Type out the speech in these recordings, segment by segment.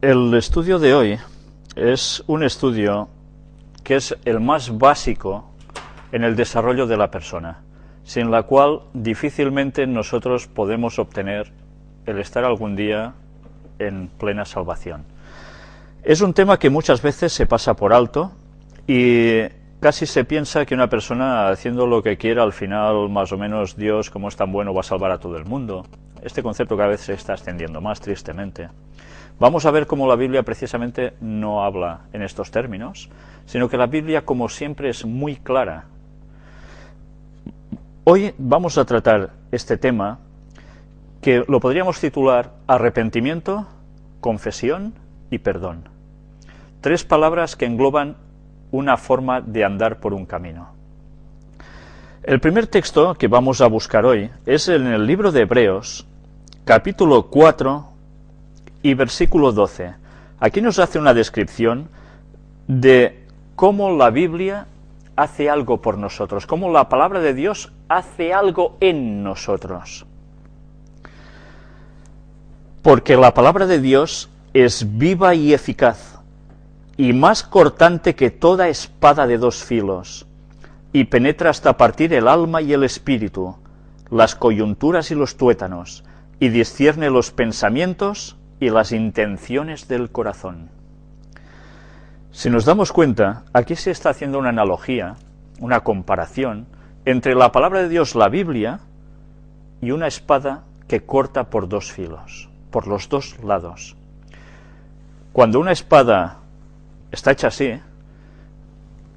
El estudio de hoy es un estudio que es el más básico en el desarrollo de la persona, sin la cual difícilmente nosotros podemos obtener el estar algún día en plena salvación. Es un tema que muchas veces se pasa por alto y casi se piensa que una persona haciendo lo que quiera, al final más o menos Dios, como es tan bueno, va a salvar a todo el mundo. Este concepto cada vez se está extendiendo más, tristemente. Vamos a ver cómo la Biblia precisamente no habla en estos términos, sino que la Biblia, como siempre, es muy clara. Hoy vamos a tratar este tema que lo podríamos titular arrepentimiento, confesión y perdón. Tres palabras que engloban una forma de andar por un camino. El primer texto que vamos a buscar hoy es en el libro de Hebreos, capítulo 4 y versículo 12. Aquí nos hace una descripción de cómo la Biblia hace algo por nosotros, cómo la palabra de Dios hace algo en nosotros. Porque la palabra de Dios es viva y eficaz, y más cortante que toda espada de dos filos, y penetra hasta partir el alma y el espíritu, las coyunturas y los tuétanos, y discierne los pensamientos y las intenciones del corazón. Si nos damos cuenta, aquí se está haciendo una analogía, una comparación, entre la palabra de Dios, la Biblia, y una espada que corta por dos filos, por los dos lados. Cuando una espada está hecha así,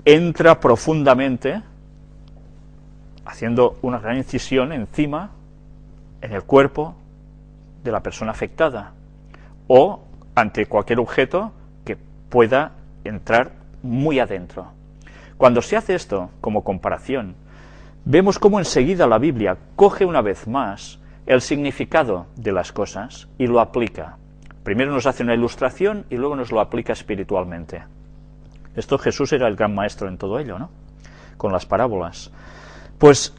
entra profundamente, haciendo una gran incisión encima, en el cuerpo de la persona afectada, o ante cualquier objeto que pueda entrar muy adentro. Cuando se hace esto, como comparación, vemos cómo enseguida la Biblia coge una vez más el significado de las cosas y lo aplica. Primero nos hace una ilustración y luego nos lo aplica espiritualmente. Esto Jesús era el gran maestro en todo ello, ¿no? Con las parábolas. Pues,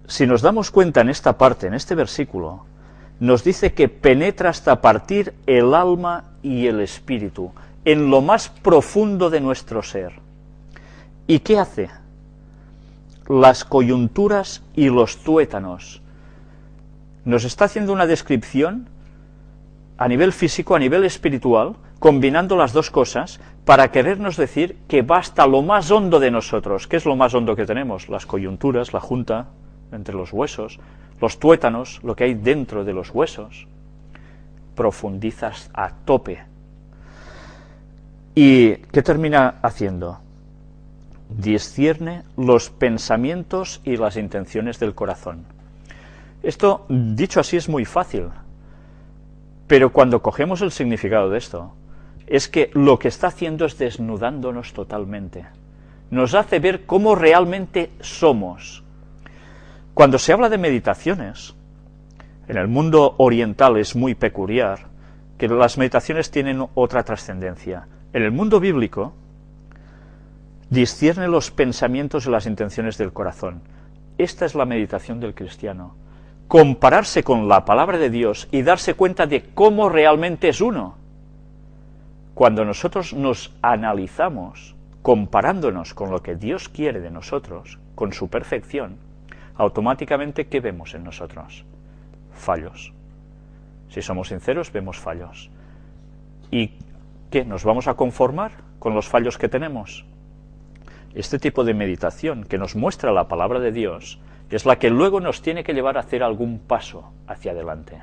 si nos damos cuenta en esta parte, en este versículo, nos dice que penetra hasta partir el alma y el espíritu, en lo más profundo de nuestro ser. ¿Y qué hace? Las coyunturas y los tuétanos. Nos está haciendo una descripción a nivel físico, a nivel espiritual, combinando las dos cosas, para querernos decir que va hasta lo más hondo de nosotros. ¿Qué es lo más hondo que tenemos? Las coyunturas, la junta entre los huesos, los tuétanos, lo que hay dentro de los huesos. Profundizas a tope. ¿Y qué termina haciendo? Discierne los pensamientos y las intenciones del corazón. Esto, dicho así, es muy fácil, pero cuando cogemos el significado de esto, es que lo que está haciendo es desnudándonos totalmente. Nos hace ver cómo realmente somos. Cuando se habla de meditaciones, en el mundo oriental es muy peculiar que las meditaciones tienen otra trascendencia. En el mundo bíblico, discierne los pensamientos y las intenciones del corazón. Esta es la meditación del cristiano. Compararse con la palabra de Dios y darse cuenta de cómo realmente es uno. Cuando nosotros nos analizamos, comparándonos con lo que Dios quiere de nosotros, con su perfección, automáticamente, ¿qué vemos en nosotros? Fallos. Si somos sinceros, vemos fallos. ¿Y qué? ¿Nos vamos a conformar con los fallos que tenemos? Este tipo de meditación que nos muestra la palabra de Dios es la que luego nos tiene que llevar a hacer algún paso hacia adelante.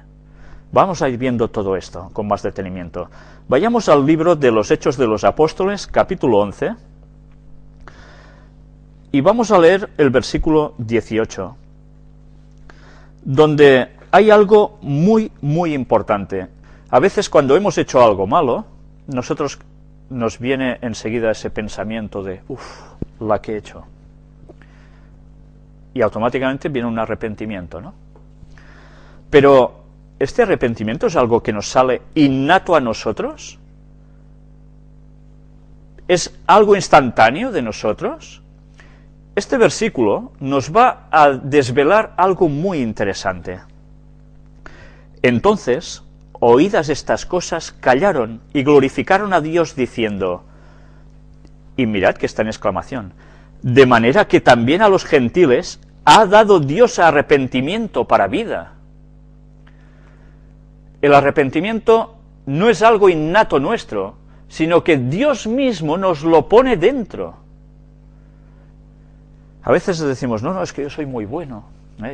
Vamos a ir viendo todo esto con más detenimiento. Vayamos al libro de los Hechos de los Apóstoles, capítulo 11, y vamos a leer el versículo 18, donde hay algo muy, muy importante. A veces cuando hemos hecho algo malo, nos viene enseguida ese pensamiento de, la que he hecho. Y automáticamente viene un arrepentimiento, ¿no? Pero, ¿este arrepentimiento es algo que nos sale innato a nosotros? ¿Es algo instantáneo de nosotros? Este versículo nos va a desvelar algo muy interesante. Entonces, oídas estas cosas, callaron y glorificaron a Dios diciendo, y mirad que está en exclamación, de manera que también a los gentiles ha dado Dios arrepentimiento para vida. El arrepentimiento no es algo innato nuestro, sino que Dios mismo nos lo pone dentro. A veces decimos, no, es que yo soy muy bueno,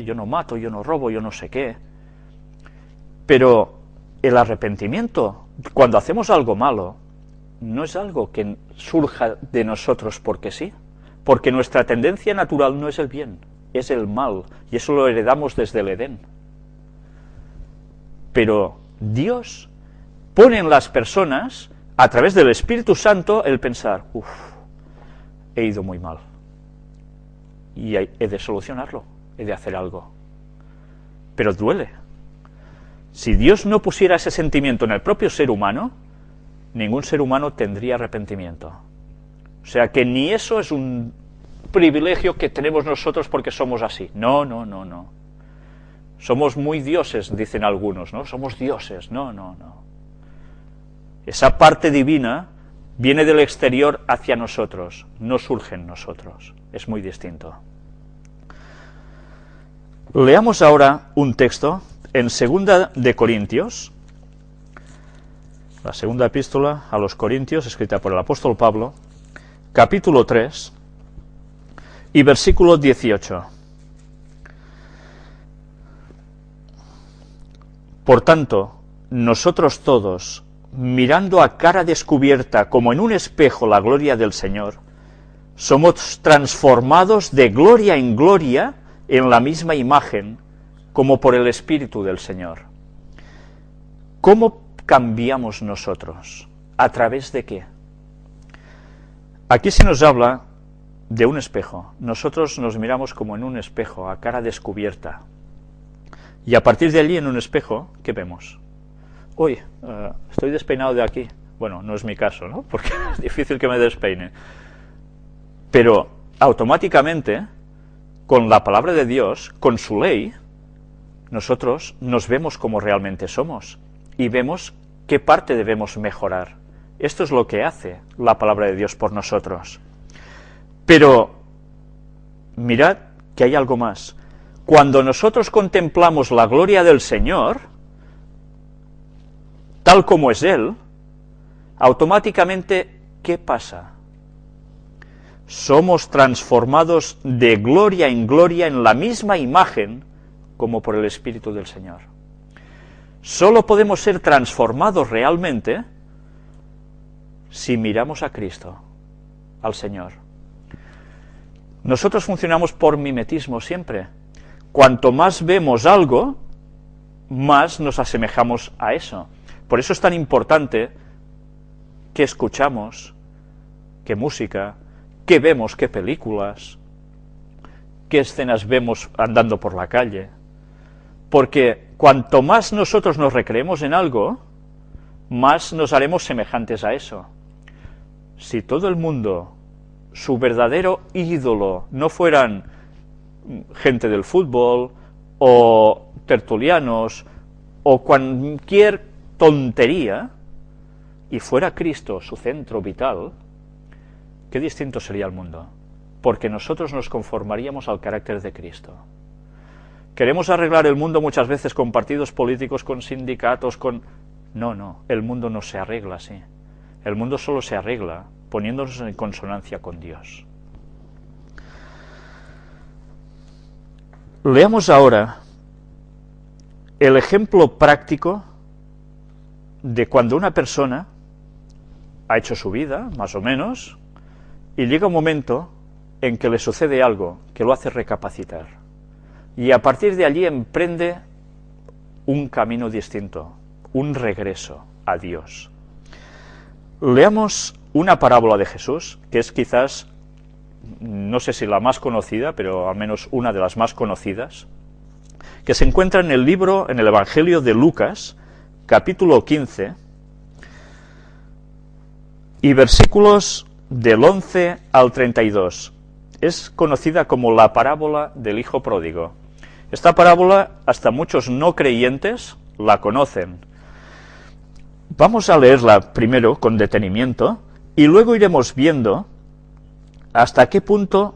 yo no mato, yo no robo, yo no sé qué. Pero el arrepentimiento, cuando hacemos algo malo, no es algo que surja de nosotros porque sí, porque nuestra tendencia natural no es el bien, es el mal, y eso lo heredamos desde el Edén. Pero Dios pone en las personas, a través del Espíritu Santo, el pensar, he ido muy mal, y he de solucionarlo, he de hacer algo. Pero duele. Si Dios no pusiera ese sentimiento en el propio ser humano, ningún ser humano tendría arrepentimiento. O sea que ni eso es un privilegio que tenemos nosotros porque somos así. No. Somos muy dioses, dicen algunos, ¿no? Somos dioses. No. Esa parte divina viene del exterior hacia nosotros, no surge en nosotros. Es muy distinto. Leamos ahora un texto en 2 de Corintios, la segunda epístola a los Corintios, escrita por el apóstol Pablo, capítulo 3 y versículo 18. Por tanto, nosotros todos, mirando a cara descubierta como en un espejo la gloria del Señor, somos transformados de gloria en gloria en la misma imagen, como por el Espíritu del Señor. ¿Cómo cambiamos nosotros? ¿A través de qué? Aquí se nos habla de un espejo. Nosotros nos miramos como en un espejo, a cara descubierta. Y a partir de allí, en un espejo, ¿qué vemos? Uy, estoy despeinado de aquí. Bueno, no es mi caso, ¿no? Porque es difícil que me despeine. Pero automáticamente, con la palabra de Dios, con su ley, nosotros nos vemos como realmente somos y vemos qué parte debemos mejorar. Esto es lo que hace la palabra de Dios por nosotros. Pero mirad que hay algo más. Cuando nosotros contemplamos la gloria del Señor, tal como es Él, automáticamente, ¿qué pasa? Somos transformados de gloria en gloria en la misma imagen como por el Espíritu del Señor. Solo podemos ser transformados realmente si miramos a Cristo, al Señor. Nosotros funcionamos por mimetismo siempre. Cuanto más vemos algo, más nos asemejamos a eso. Por eso es tan importante qué escuchamos, qué música, qué vemos, qué películas, qué escenas vemos andando por la calle. Porque cuanto más nosotros nos recreemos en algo, más nos haremos semejantes a eso. Si todo el mundo, su verdadero ídolo, no fueran gente del fútbol, o tertulianos, o cualquier tontería, y fuera Cristo su centro vital, qué distinto sería el mundo. Porque nosotros nos conformaríamos al carácter de Cristo. Queremos arreglar el mundo muchas veces con partidos políticos, con sindicatos, con... No, el mundo no se arregla así. El mundo solo se arregla poniéndonos en consonancia con Dios. Leamos ahora el ejemplo práctico de cuando una persona ha hecho su vida, más o menos, y llega un momento en que le sucede algo que lo hace recapacitar. Y a partir de allí emprende un camino distinto, un regreso a Dios. Leamos una parábola de Jesús, que es quizás, no sé si la más conocida, pero al menos una de las más conocidas, que se encuentra en el libro, en el Evangelio de Lucas, capítulo 15, y versículos del 11 al 32. Es conocida como la parábola del Hijo Pródigo. Esta parábola, hasta muchos no creyentes la conocen. Vamos a leerla primero con detenimiento y luego iremos viendo hasta qué punto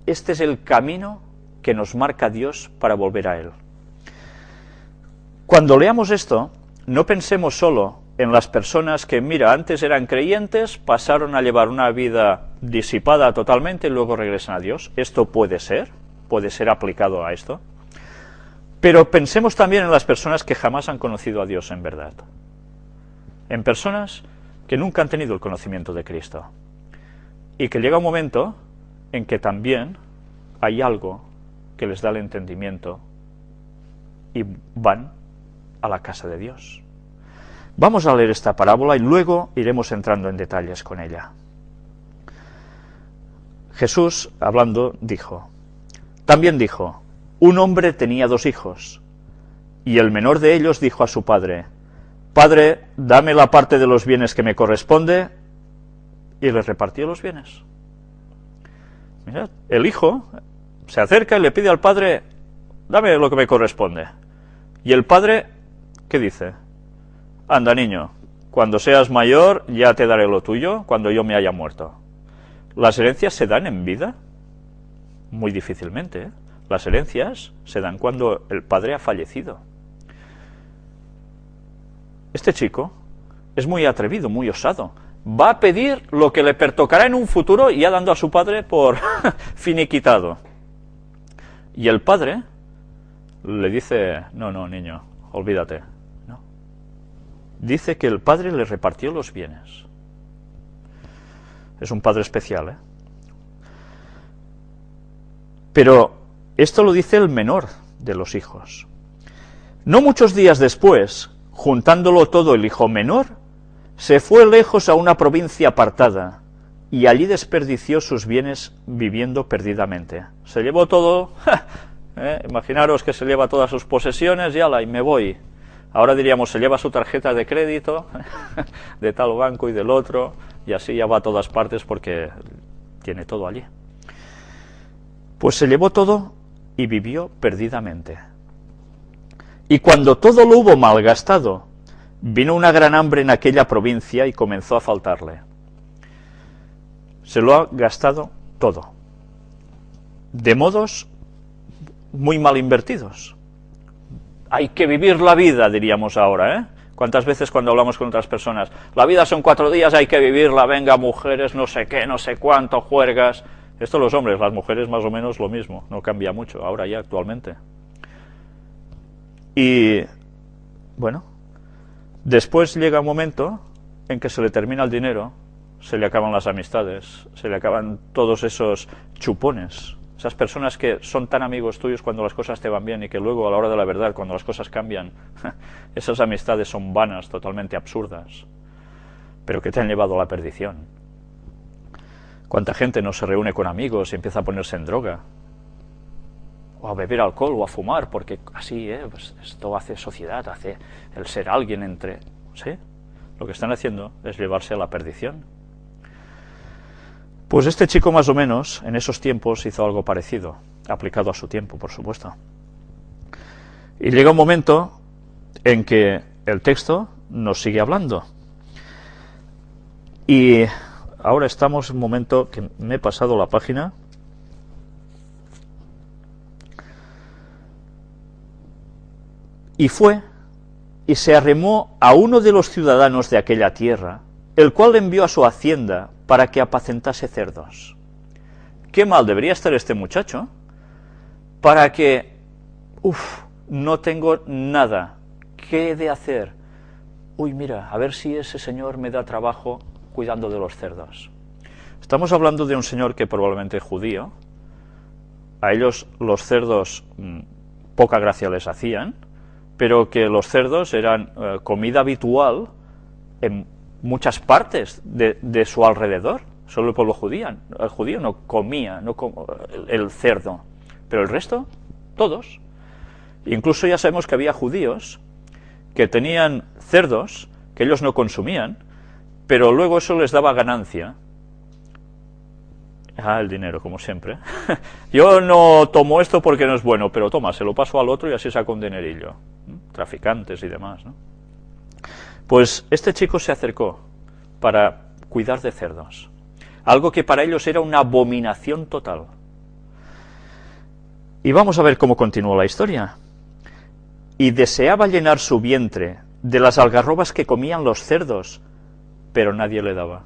este es el camino que nos marca Dios para volver a Él. Cuando leamos esto, no pensemos solo en las personas que, mira, antes eran creyentes, pasaron a llevar una vida disipada totalmente y luego regresan a Dios. Esto puede ser aplicado a esto. Pero pensemos también en las personas que jamás han conocido a Dios en verdad. En personas que nunca han tenido el conocimiento de Cristo. Y que llega un momento en que también hay algo que les da el entendimiento y van a la casa de Dios. Vamos a leer esta parábola y luego iremos entrando en detalles con ella. Jesús, hablando, también dijo, un hombre tenía 2 hijos, y el menor de ellos dijo a su padre, Padre, dame la parte de los bienes que me corresponde, y le repartió los bienes. Mirad, el hijo se acerca y le pide al padre, dame lo que me corresponde. Y el padre, ¿qué dice? Anda, niño, cuando seas mayor ya te daré lo tuyo, cuando yo me haya muerto. ¿Las herencias se dan en vida? Muy difícilmente, ¿eh? Las herencias se dan cuando el padre ha fallecido. Este chico es muy atrevido, muy osado. Va a pedir lo que le pertocará en un futuro, ya dando a su padre por finiquitado. Y el padre le dice, no, niño, olvídate. No. Dice que el padre le repartió los bienes. Es un padre especial, ¿eh? Pero esto lo dice el menor de los hijos. No muchos días después, juntándolo todo el hijo menor, se fue lejos a una provincia apartada, y allí desperdició sus bienes viviendo perdidamente. Se llevó todo, imaginaros que se lleva todas sus posesiones, y me voy. Ahora diríamos, se lleva su tarjeta de crédito, de tal banco y del otro, y así ya va a todas partes porque tiene todo allí. Pues se llevó todo y vivió perdidamente. Y cuando todo lo hubo malgastado, vino una gran hambre en aquella provincia y comenzó a faltarle. Se lo ha gastado todo, de modos muy mal invertidos. Hay que vivir la vida, diríamos ahora, ¿eh? ¿Cuántas veces cuando hablamos con otras personas? La vida son 4 días, hay que vivirla, venga, mujeres, no sé qué, no sé cuánto, juergas. Esto los hombres, las mujeres más o menos lo mismo, no cambia mucho, ahora ya actualmente. Y, bueno, después llega un momento en que se le termina el dinero, se le acaban las amistades, se le acaban todos esos chupones, esas personas que son tan amigos tuyos cuando las cosas te van bien y que luego a la hora de la verdad, cuando las cosas cambian, esas amistades son vanas, totalmente absurdas, pero que te han llevado a la perdición. ¿Cuánta gente no se reúne con amigos y empieza a ponerse en droga? O a beber alcohol o a fumar, porque así, pues esto hace sociedad, hace el ser alguien entre... ¿Sí? Lo que están haciendo es llevarse a la perdición. Pues este chico más o menos, en esos tiempos, hizo algo parecido, aplicado a su tiempo, por supuesto. Y llega un momento en que el texto nos sigue hablando. Y ahora estamos en un momento que me he pasado la página. Y fue y se arremó a uno de los ciudadanos de aquella tierra, el cual le envió a su hacienda para que apacentase cerdos. Qué mal debería estar este muchacho para que, no tengo nada, ¿qué he de hacer? Uy, mira, a ver si ese señor me da trabajo cuidando de los cerdos. Estamos hablando de un señor que probablemente es judío, a ellos los cerdos poca gracia les hacían, pero que los cerdos eran comida habitual en muchas partes de su alrededor. Solo el pueblo el judío no comía el cerdo, pero el resto, todos. Incluso ya sabemos que había judíos que tenían cerdos que ellos no consumían, pero luego eso les daba ganancia. El dinero, como siempre. Yo no tomo esto porque no es bueno, pero toma, se lo paso al otro y así saco un dinerillo. Traficantes y demás, ¿no? Pues este chico se acercó para cuidar de cerdos, algo que para ellos era una abominación total. Y vamos a ver cómo continuó la historia. Y deseaba llenar su vientre de las algarrobas que comían los cerdos, pero nadie le daba.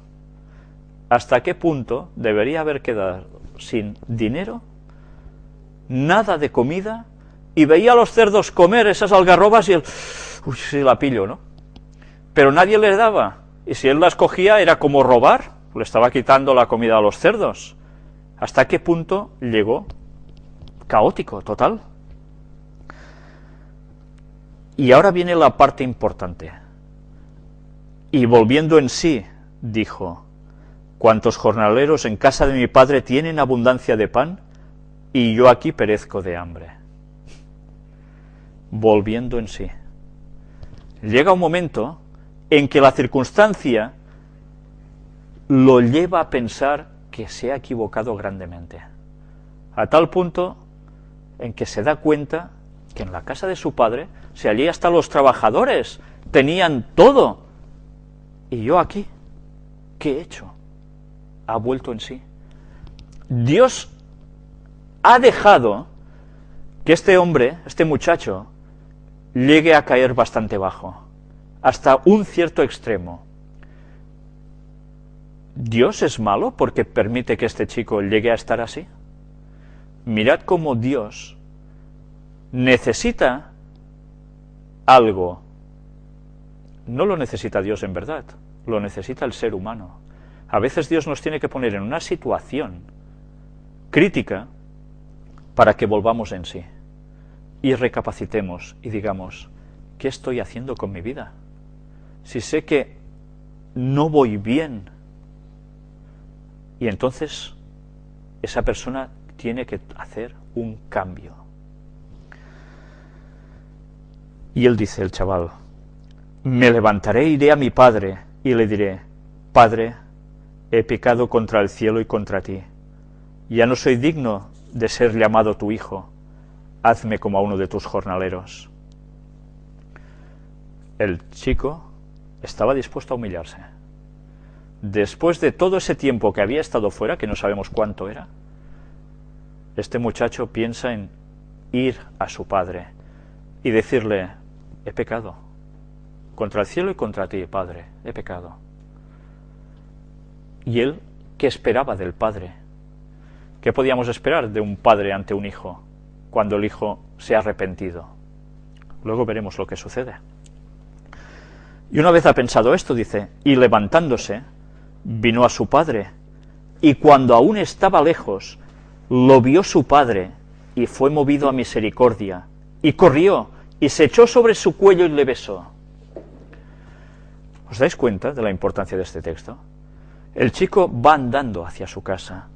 ¿Hasta qué punto debería haber quedado sin dinero, nada de comida, y veía a los cerdos comer esas algarrobas y él, uy, sí la pillo, ¿no? Pero nadie le daba, y si él las cogía era como robar, le estaba quitando la comida a los cerdos. ¿Hasta qué punto llegó? Caótico, total. Y ahora viene la parte importante. Y volviendo en sí, dijo: ¿cuántos jornaleros en casa de mi padre tienen abundancia de pan, y yo aquí perezco de hambre? Volviendo en sí. Llega un momento en que la circunstancia lo lleva a pensar que se ha equivocado grandemente, a tal punto en que se da cuenta que en la casa de su padre, si allí hasta los trabajadores tenían todo, y yo aquí, ¿qué he hecho? Ha vuelto en sí. Dios ha dejado que este hombre, este muchacho, llegue a caer bastante bajo, hasta un cierto extremo. ¿Dios es malo porque permite que este chico llegue a estar así? Mirad cómo Dios necesita algo. No lo necesita Dios en verdad, lo necesita el ser humano. A veces Dios nos tiene que poner en una situación crítica para que volvamos en sí y recapacitemos y digamos: ¿qué estoy haciendo con mi vida? Si sé que no voy bien. Y entonces esa persona tiene que hacer un cambio. Y él dice, el chaval: me levantaré e iré a mi padre y le diré: Padre, he pecado contra el cielo y contra ti. Ya no soy digno de ser llamado tu hijo. Hazme como a uno de tus jornaleros. El chico estaba dispuesto a humillarse. Después de todo ese tiempo que había estado fuera, que no sabemos cuánto era, este muchacho piensa en ir a su padre y decirle: he pecado contra el cielo y contra ti, Padre, he pecado. ¿Y él qué esperaba del padre? ¿Qué podíamos esperar de un padre ante un hijo cuando el hijo se ha arrepentido? Luego veremos lo que sucede. Y una vez ha pensado esto, dice, y levantándose, vino a su padre, y cuando aún estaba lejos, lo vio su padre, y fue movido a misericordia, y corrió, y se echó sobre su cuello y le besó. ¿Os dais cuenta de la importancia de este texto? El chico va andando hacia su casa,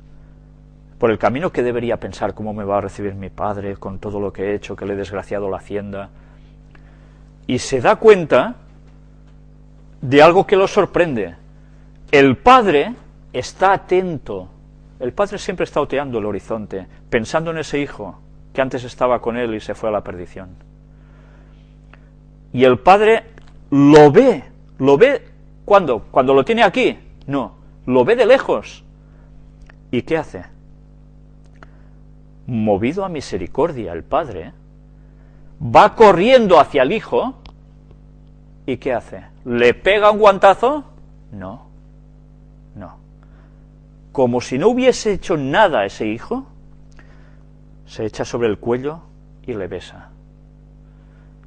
por el camino que debería pensar: ¿cómo me va a recibir mi padre con todo lo que he hecho, que le he desgraciado la hacienda? Y se da cuenta de algo que lo sorprende. El padre está atento. El padre siempre está oteando el horizonte, pensando en ese hijo que antes estaba con él y se fue a la perdición. Y el padre lo ve ¿cuándo? ¿Cuando lo tiene aquí? No, lo ve de lejos. ¿Y qué hace? Movido a misericordia, el padre va corriendo hacia el hijo. ¿Y qué hace? ¿Le pega un guantazo? No. Como si no hubiese hecho nada a ese hijo, se echa sobre el cuello y le besa.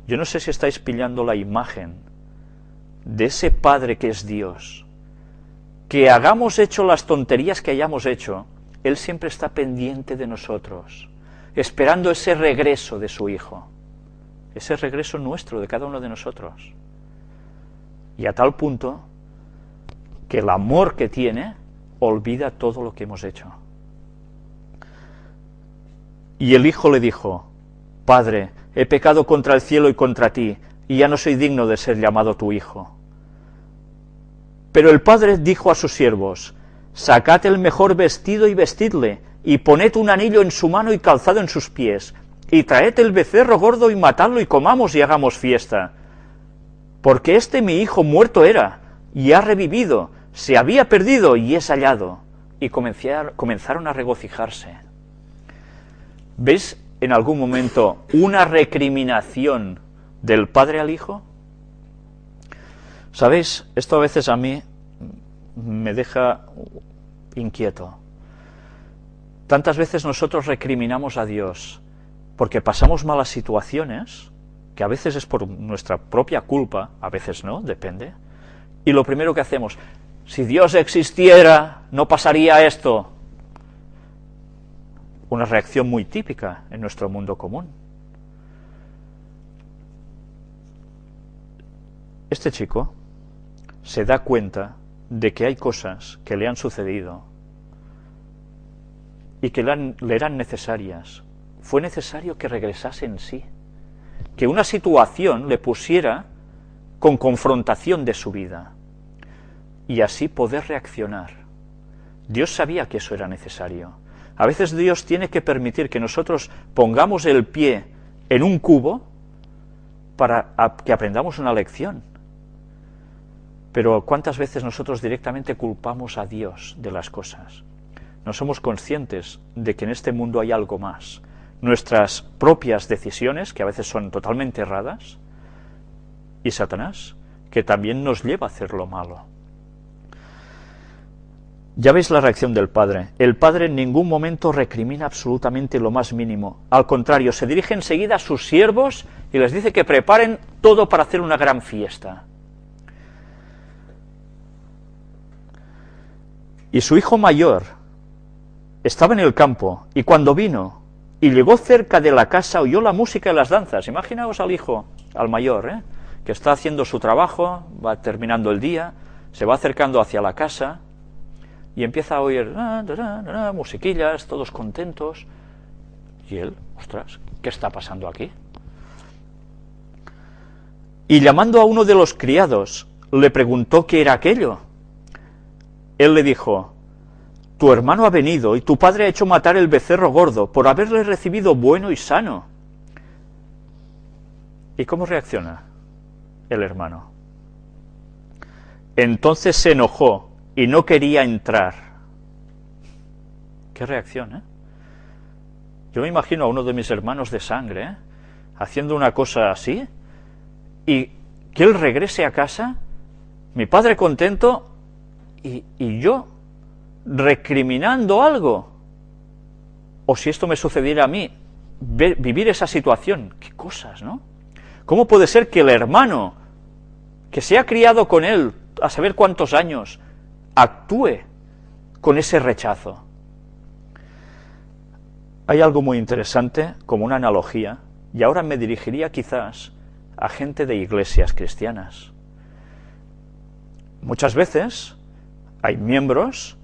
Yo no sé si estáis pillando la imagen de ese Padre que es Dios, que hagamos hecho las tonterías que hayamos hecho, Él siempre está pendiente de nosotros, esperando ese regreso de su Hijo, ese regreso nuestro, de cada uno de nosotros. Y a tal punto que el amor que tiene olvida todo lo que hemos hecho. Y el hijo le dijo: Padre, he pecado contra el cielo y contra ti, y ya no soy digno de ser llamado tu hijo. Pero el padre dijo a sus siervos: Sacad el mejor vestido y vestidle, y poned un anillo en su mano y calzado en sus pies, y traed el becerro gordo y matadlo y comamos y hagamos fiesta. porque mi hijo muerto era, y ha revivido, se había perdido y es hallado. Y comenzaron a regocijarse. ¿Veis en algún momento una recriminación del padre al hijo? ¿Sabéis? Esto a veces a mí me deja inquieto. Tantas veces nosotros recriminamos a Dios porque pasamos malas situaciones, que a veces es por nuestra propia culpa, a veces no, depende, y lo primero que hacemos, si Dios existiera, no pasaría esto. Una reacción muy típica en nuestro mundo común. Este chico se da cuenta de que hay cosas que le han sucedido y que le eran necesarias. Fue necesario que regresase en sí, que una situación le pusiera con confrontación de su vida, y así poder reaccionar. Dios sabía que eso era necesario. A veces Dios tiene que permitir que nosotros pongamos el pie en un cubo para que aprendamos una lección. Pero ¿cuántas veces nosotros directamente culpamos a Dios de las cosas? No somos conscientes de que en este mundo hay algo más. Nuestras propias decisiones, que a veces son totalmente erradas, y Satanás, que también nos lleva a hacer lo malo. Ya veis la reacción del padre. El padre en ningún momento recrimina absolutamente lo más mínimo. Al contrario, se dirige enseguida a sus siervos y les dice que preparen todo para hacer una gran fiesta. Y su hijo mayor estaba en el campo, y cuando vino y llegó cerca de la casa, oyó la música y las danzas. Imaginaos al hijo, al mayor, que está haciendo su trabajo, va terminando el día, se va acercando hacia la casa, y empieza a oír musiquillas, todos contentos. Y él, ostras, ¿qué está pasando aquí? Y llamando a uno de los criados, le preguntó qué era aquello. Él le dijo, tu hermano ha venido y tu padre ha hecho matar el becerro gordo por haberle recibido bueno y sano. ¿Y cómo reacciona el hermano? Entonces se enojó y no quería entrar. Qué reacción, ¿eh? Yo me imagino a uno de mis hermanos de sangre, haciendo una cosa así, y que él regrese a casa, mi padre contento, y yo recriminando algo. O si esto me sucediera a mí, vivir esa situación. Qué cosas, ¿no? ¿Cómo puede ser que el hermano, que se ha criado con él a saber cuántos años, actúe con ese rechazo? Hay algo muy interesante, como una analogía, y ahora me dirigiría quizás a gente de iglesias cristianas. Muchas veces hay miembros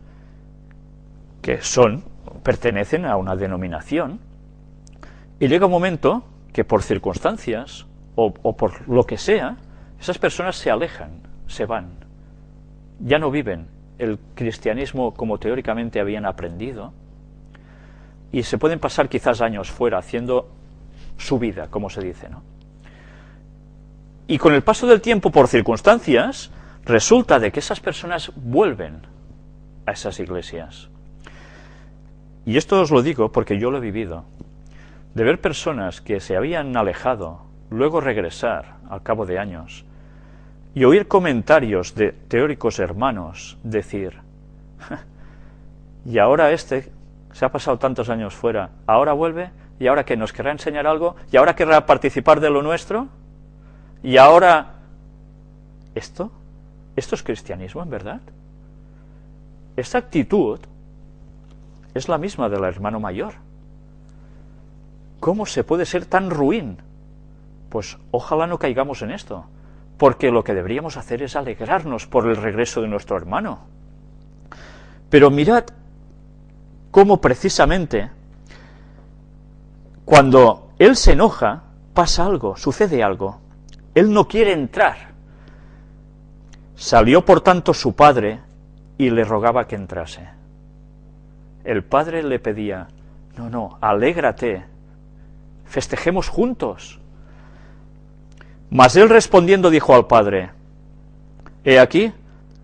que pertenecen a una denominación, y llega un momento que por circunstancias, o por lo que sea, esas personas se alejan, se van, ya no viven el cristianismo como teóricamente habían aprendido, y se pueden pasar quizás años fuera haciendo su vida, como se dice, ¿no? Y con el paso del tiempo, por circunstancias, resulta de que esas personas vuelven a esas iglesias. Y esto os lo digo porque yo lo he vivido, de ver personas que se habían alejado, luego regresar al cabo de años, y oír comentarios de teóricos hermanos decir, y ahora se ha pasado tantos años fuera, ahora vuelve, y ahora que nos querrá enseñar algo, y ahora querrá participar de lo nuestro, y ahora, ¿esto es cristianismo en verdad? Esta actitud es la misma del hermano mayor. ¿Cómo se puede ser tan ruin? Pues ojalá no caigamos en esto, porque lo que deberíamos hacer es alegrarnos por el regreso de nuestro hermano. Pero mirad cómo precisamente cuando él se enoja, pasa algo, sucede algo. Él no quiere entrar. Salió por tanto su padre y le rogaba que entrase. El padre le pedía, no, alégrate, festejemos juntos. Mas él respondiendo dijo al padre: he aquí,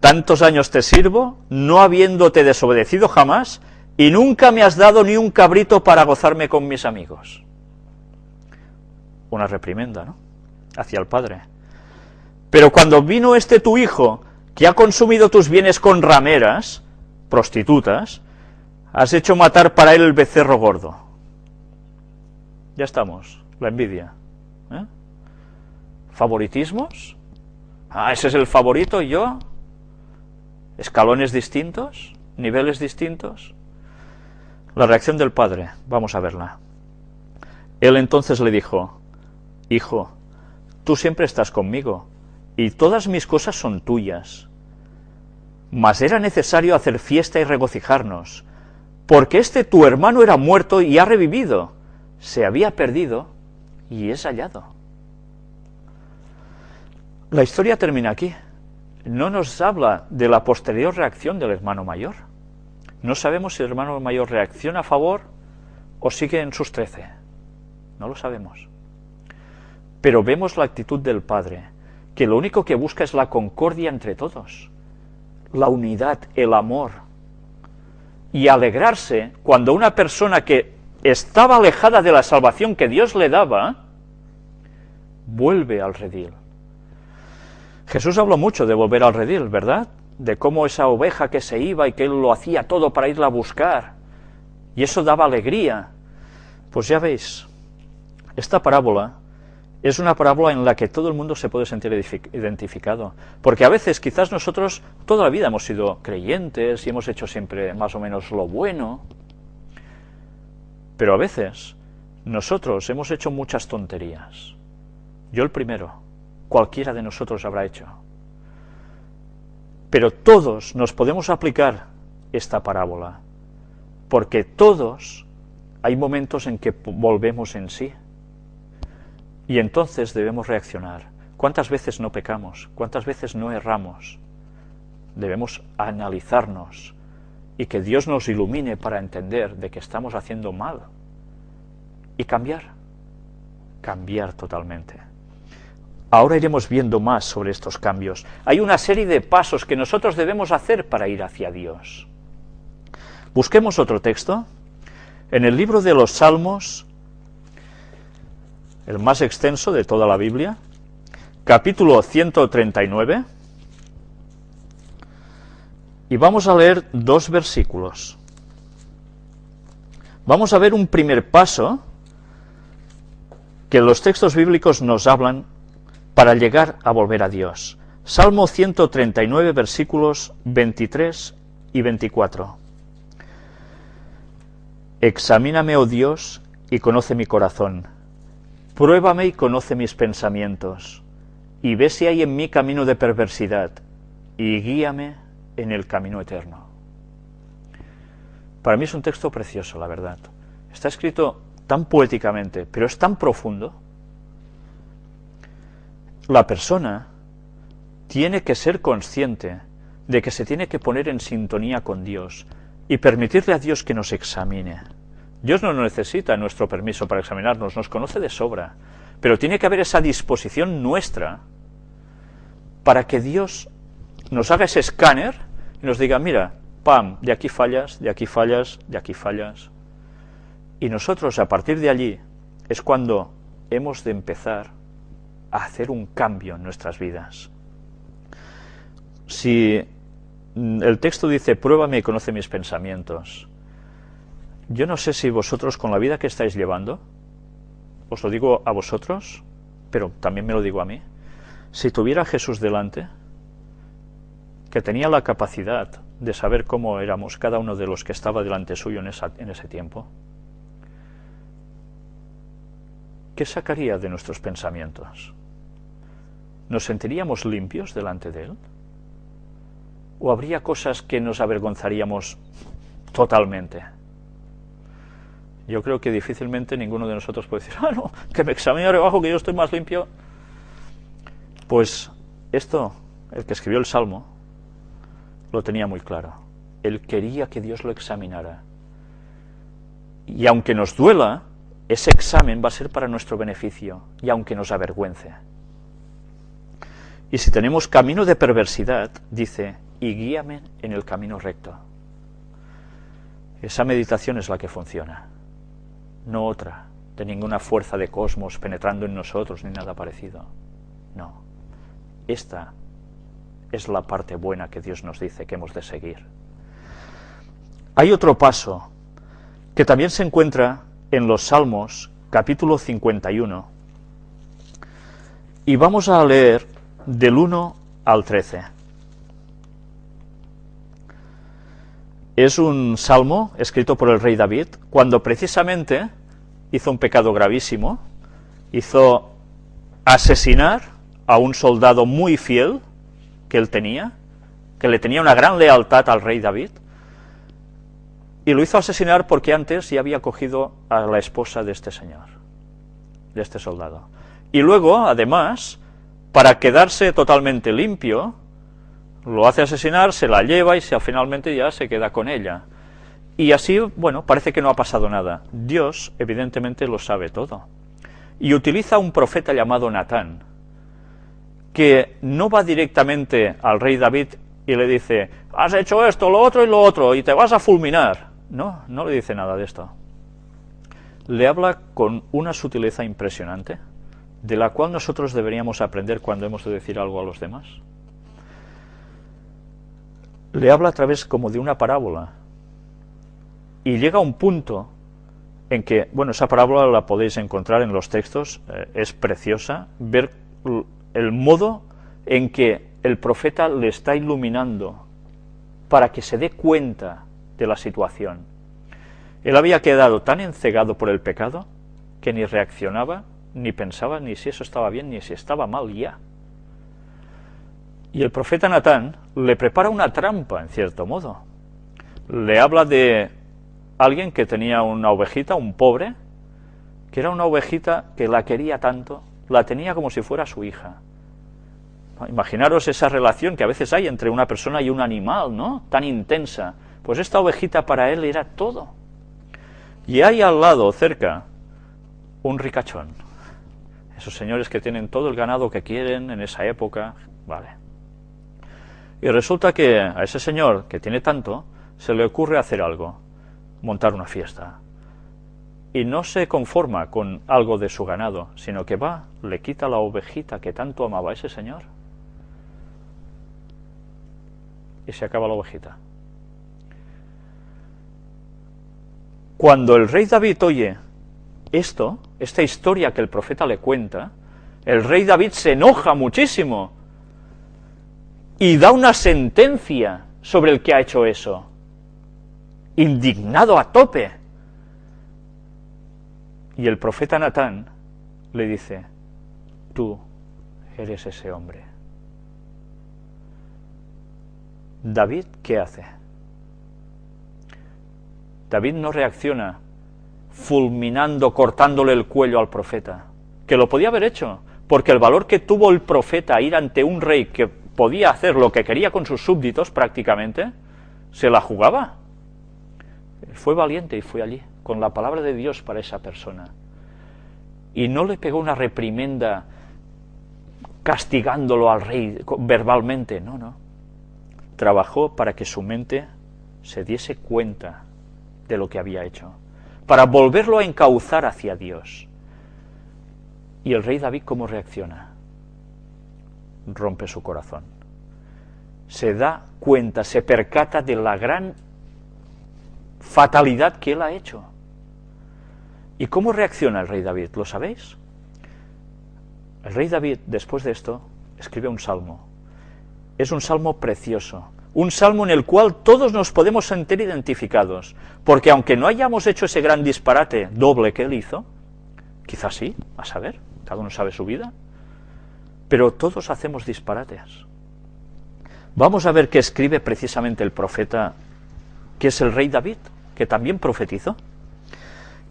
tantos años te sirvo, no habiéndote desobedecido jamás, y nunca me has dado ni un cabrito para gozarme con mis amigos. Una reprimenda, ¿no?, hacia el padre. Pero cuando vino este tu hijo, que ha consumido tus bienes con rameras, prostitutas, has hecho matar para él el becerro gordo. Ya estamos, la envidia. ¿Favoritismos? Ese es el favorito y yo. ¿Escalones distintos? ¿Niveles distintos? La reacción del padre, vamos a verla. Él entonces le dijo: hijo, tú siempre estás conmigo, y todas mis cosas son tuyas. Mas era necesario hacer fiesta y regocijarnos, porque este tu hermano era muerto y ha revivido, se había perdido y es hallado. La historia termina aquí. No nos habla de la posterior reacción del hermano mayor. No sabemos si el hermano mayor reacciona a favor o sigue en sus 13. No lo sabemos. Pero vemos la actitud del padre, que lo único que busca es la concordia entre todos, la unidad, el amor, y alegrarse cuando una persona que estaba alejada de la salvación que Dios le daba, vuelve al redil. Jesús habló mucho de volver al redil, ¿verdad? De cómo esa oveja que se iba y que él lo hacía todo para irla a buscar, y eso daba alegría. Pues ya veis, esta parábola es una parábola en la que todo el mundo se puede sentir identificado, porque a veces quizás nosotros toda la vida hemos sido creyentes y hemos hecho siempre más o menos lo bueno, pero a veces nosotros hemos hecho muchas tonterías. Yo el primero, cualquiera de nosotros habrá hecho. Pero todos nos podemos aplicar esta parábola, porque todos hay momentos en que volvemos en sí, y entonces debemos reaccionar. ¿Cuántas veces no pecamos? ¿Cuántas veces no erramos? Debemos analizarnos y que Dios nos ilumine para entender de que estamos haciendo mal y cambiar totalmente. Ahora iremos viendo más sobre estos cambios. Hay una serie de pasos que nosotros debemos hacer para ir hacia Dios. Busquemos otro texto. En el libro de los Salmos, el más extenso de toda la Biblia, capítulo 139, y vamos a leer 2 versículos. Vamos a ver un primer paso que los textos bíblicos nos hablan para llegar a volver a Dios. Salmo 139, versículos 23 y 24. Examíname, oh Dios, y conoce mi corazón. Pruébame y conoce mis pensamientos, y ve si hay en mí camino de perversidad, y guíame en el camino eterno. Para mí es un texto precioso, la verdad. Está escrito tan poéticamente, pero es tan profundo. La persona tiene que ser consciente de que se tiene que poner en sintonía con Dios y permitirle a Dios que nos examine. Dios no necesita nuestro permiso para examinarnos, nos conoce de sobra, pero tiene que haber esa disposición nuestra para que Dios nos haga ese escáner y nos diga: mira, pam, de aquí fallas, de aquí fallas, de aquí fallas. Y nosotros, a partir de allí, es cuando hemos de empezar a hacer un cambio en nuestras vidas. Si el texto dice: pruébame y conoce mis pensamientos, yo no sé si vosotros, con la vida que estáis llevando, os lo digo a vosotros, pero también me lo digo a mí, si tuviera a Jesús delante, que tenía la capacidad de saber cómo éramos cada uno de los que estaba delante suyo en ese tiempo, ¿qué sacaría de nuestros pensamientos? ¿Nos sentiríamos limpios delante de Él? ¿O habría cosas que nos avergonzaríamos totalmente? Yo creo que difícilmente ninguno de nosotros puede decir: no, que me examine ahora abajo, que yo estoy más limpio. Pues esto, el que escribió el Salmo, lo tenía muy claro. Él quería que Dios lo examinara. Y aunque nos duela, ese examen va a ser para nuestro beneficio, y aunque nos avergüence. Y si tenemos camino de perversidad, dice, y guíame en el camino recto. Esa meditación es la que funciona, no otra, de ninguna fuerza de cosmos penetrando en nosotros, ni nada parecido. No, esta es la parte buena que Dios nos dice que hemos de seguir. Hay otro paso que también se encuentra en los Salmos, capítulo 51, y vamos a leer del 1 al 13. Es un salmo escrito por el rey David, cuando precisamente hizo un pecado gravísimo, hizo asesinar a un soldado muy fiel que él tenía, que le tenía una gran lealtad al rey David, y lo hizo asesinar porque antes ya había cogido a la esposa de este señor, de este soldado. Y luego, además, para quedarse totalmente limpio, lo hace asesinar, se la lleva y finalmente ya se queda con ella. Y así, bueno, parece que no ha pasado nada. Dios, evidentemente, lo sabe todo. Y utiliza a un profeta llamado Natán, que no va directamente al rey David y le dice, has hecho esto, lo otro y lo otro, y te vas a fulminar. No, no le dice nada de esto. Le habla con una sutileza impresionante, de la cual nosotros deberíamos aprender cuando hemos de decir algo a los demás. Le habla a través como de una parábola, y llega a un punto en que, bueno, esa parábola la podéis encontrar en los textos, es preciosa, ver el modo en que el profeta le está iluminando para que se dé cuenta de la situación. Él había quedado tan encegado por el pecado que ni reaccionaba, ni pensaba ni si eso estaba bien, ni si estaba mal ya. Y el profeta Natán le prepara una trampa, en cierto modo. Le habla de alguien que tenía una ovejita, un pobre, que era una ovejita que la quería tanto, la tenía como si fuera su hija. Imaginaros esa relación que a veces hay entre una persona y un animal, ¿no? Tan intensa. Pues esta ovejita para él era todo. Y hay al lado, cerca, un ricachón. Esos señores que tienen todo el ganado que quieren en esa época, vale. Y resulta que a ese señor, que tiene tanto, se le ocurre hacer algo, montar una fiesta. Y no se conforma con algo de su ganado, sino que va, le quita la ovejita que tanto amaba a ese señor, y se acaba la ovejita. Cuando el rey David oye esto, esta historia que el profeta le cuenta, el rey David se enoja muchísimo y da una sentencia sobre el que ha hecho eso, indignado a tope. Y el profeta Natán le dice, tú eres ese hombre. David, ¿qué hace? David no reacciona fulminando, cortándole el cuello al profeta, que lo podía haber hecho, porque el valor que tuvo el profeta a ir ante un rey que podía hacer lo que quería con sus súbditos prácticamente, se la jugaba. Fue valiente y fue allí, con la palabra de Dios para esa persona. Y no le pegó una reprimenda castigándolo al rey verbalmente, no, no. Trabajó para que su mente se diese cuenta de lo que había hecho, para volverlo a encauzar hacia Dios. ¿Y el rey David cómo reacciona? Rompe su corazón. Se da cuenta, se percata de la gran fatalidad que él ha hecho. ¿Y cómo reacciona el rey David? ¿Lo sabéis? El rey David, después de esto, escribe un salmo. Es un salmo precioso, un salmo en el cual todos nos podemos sentir identificados, porque aunque no hayamos hecho ese gran disparate doble que él hizo, quizás sí, a saber, cada uno sabe su vida, pero todos hacemos disparates. Vamos a ver qué escribe precisamente el profeta, que es el rey David, que también profetizó.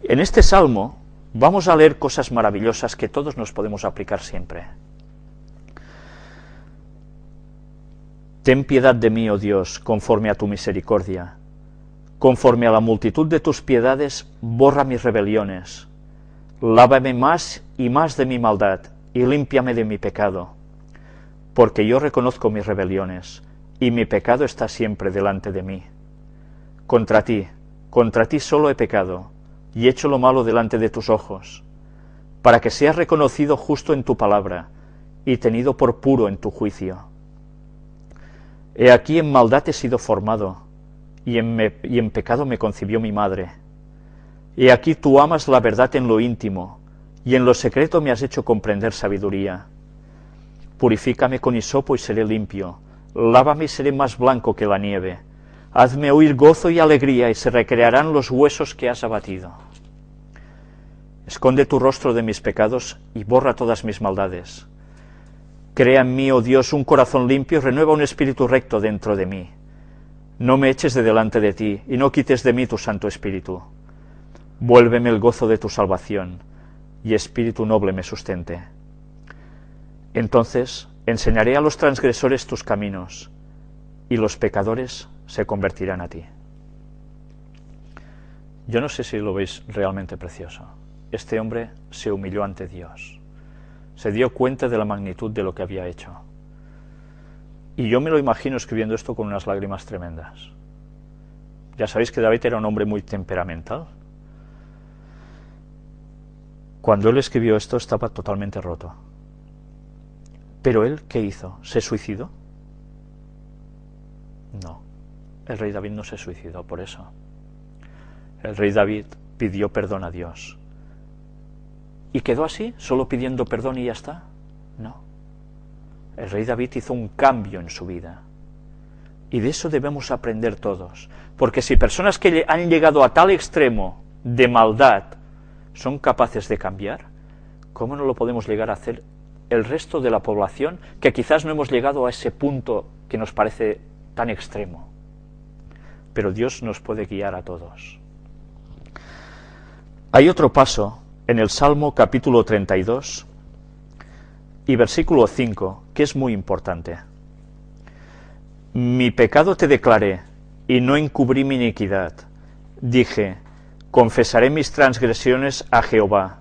En este salmo vamos a leer cosas maravillosas que todos nos podemos aplicar siempre. Ten piedad de mí, oh Dios, conforme a tu misericordia. Conforme a la multitud de tus piedades, borra mis rebeliones. Lávame más y más de mi maldad, y límpiame de mi pecado. porque yo reconozco mis rebeliones, y mi pecado está siempre delante de mí. Contra ti solo he pecado, y hecho lo malo delante de tus ojos, para que seas reconocido justo en tu palabra, y tenido por puro en tu juicio. He aquí en maldad he sido formado, y en pecado me concibió mi madre. He aquí tú amas la verdad en lo íntimo, y en lo secreto me has hecho comprender sabiduría. Purifícame con hisopo y seré limpio, lávame y seré más blanco que la nieve. Hazme oír gozo y alegría, y se recrearán los huesos que has abatido. Esconde tu rostro de mis pecados, y borra todas mis maldades. Crea en mí, oh Dios, un corazón limpio, y renueva un espíritu recto dentro de mí. No me eches de delante de ti, y no quites de mí tu Santo Espíritu. Vuélveme el gozo de tu salvación, y espíritu noble me sustente. Entonces enseñaré a los transgresores tus caminos, y los pecadores se convertirán a ti. Yo no sé si lo veis realmente precioso. Este hombre se humilló ante Dios. Se dio cuenta de la magnitud de lo que había hecho. Y yo me lo imagino escribiendo esto con unas lágrimas tremendas. Ya sabéis que David era un hombre muy temperamental. Cuando él escribió esto estaba totalmente roto. Pero él, ¿qué hizo? ¿Se suicidó? No. El rey David no se suicidó por eso. El rey David pidió perdón a Dios. ¿Y quedó así? ¿Solo pidiendo perdón y ya está? No. El rey David hizo un cambio en su vida. Y de eso debemos aprender todos. Porque si personas que han llegado a tal extremo de maldad son capaces de cambiar, ¿cómo no lo podemos llegar a hacer el resto de la población que quizás no hemos llegado a ese punto que nos parece tan extremo? Pero Dios nos puede guiar a todos. Hay otro paso en el Salmo capítulo 32 y versículo 5, que es muy importante. Mi pecado te declaré, y no encubrí mi iniquidad. Dije, confesaré mis transgresiones a Jehová,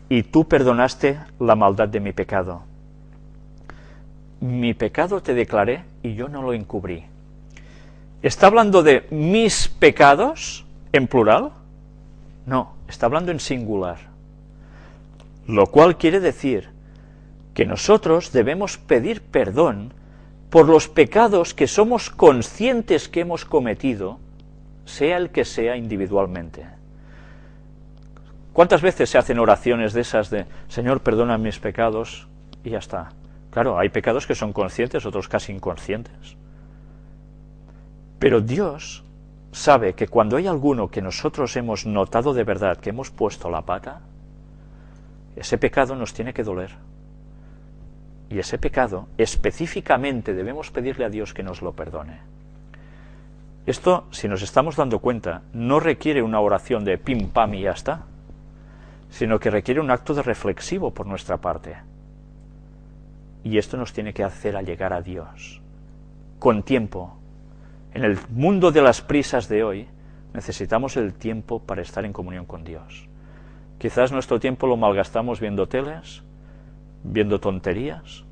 y tú perdonaste la maldad de mi pecado. Mi pecado te declaré, y yo no lo encubrí. ¿Está hablando de mis pecados en plural? No, está hablando en singular. Lo cual quiere decir que nosotros debemos pedir perdón por los pecados que somos conscientes que hemos cometido, sea el que sea individualmente. ¿Cuántas veces se hacen oraciones de esas de Señor, perdona mis pecados? Y ya está. Claro, hay pecados que son conscientes, otros casi inconscientes. Pero Dios sabe que cuando hay alguno que nosotros hemos notado de verdad que hemos puesto la pata, ese pecado nos tiene que doler. Y ese pecado, específicamente, debemos pedirle a Dios que nos lo perdone. Esto, si nos estamos dando cuenta, no requiere una oración de pim pam y ya está, sino que requiere un acto de reflexivo por nuestra parte. Y esto nos tiene que hacer allegar a Dios, con tiempo. En el mundo de las prisas de hoy, necesitamos el tiempo para estar en comunión con Dios. Quizás nuestro tiempo lo malgastamos viendo teles, viendo tonterías,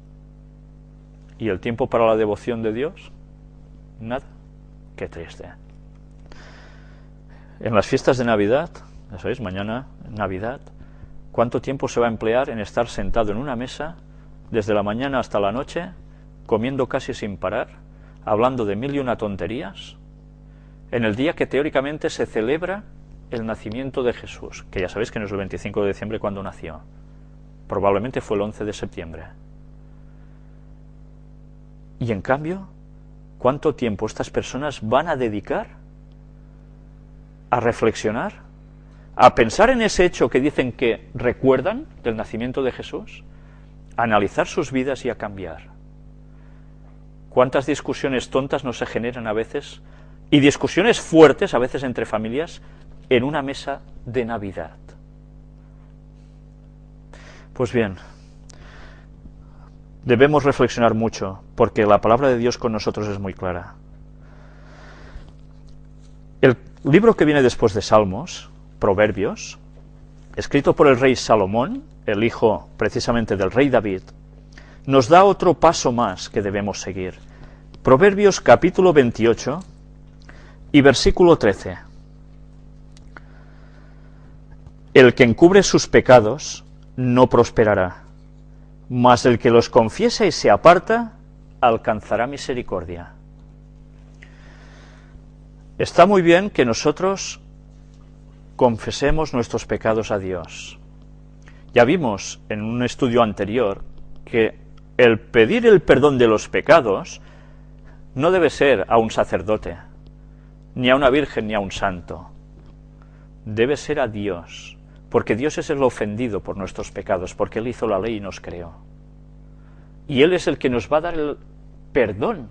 y el tiempo para la devoción de Dios, nada. Qué triste. En las fiestas de Navidad, ya sabéis, mañana Navidad, ¿cuánto tiempo se va a emplear en estar sentado en una mesa desde la mañana hasta la noche, comiendo casi sin parar, hablando de mil y una tonterías, en el día que teóricamente se celebra el nacimiento de Jesús, que ya sabéis que no es el 25 de diciembre cuando nació, probablemente fue el 11 de septiembre. Y en cambio, ¿cuánto tiempo estas personas van a dedicar a reflexionar, a pensar en ese hecho que dicen que recuerdan del nacimiento de Jesús, a analizar sus vidas y a cambiar? ¿Cuántas discusiones tontas no se generan a veces, y discusiones fuertes a veces entre familias, en una mesa de Navidad? Pues bien, debemos reflexionar mucho, porque la palabra de Dios con nosotros es muy clara. El libro que viene después de Salmos, Proverbios, escrito por el rey Salomón, el hijo precisamente del rey David, nos da otro paso más que debemos seguir. Proverbios capítulo 28 y versículo 13. El que encubre sus pecados no prosperará, mas el que los confiesa y se aparta alcanzará misericordia. Está muy bien que nosotros confesemos nuestros pecados a Dios. Ya vimos en un estudio anterior que el pedir el perdón de los pecados no debe ser a un sacerdote, ni a una virgen, ni a un santo. Debe ser a Dios, porque Dios es el ofendido por nuestros pecados, porque Él hizo la ley y nos creó. Y Él es el que nos va a dar el perdón.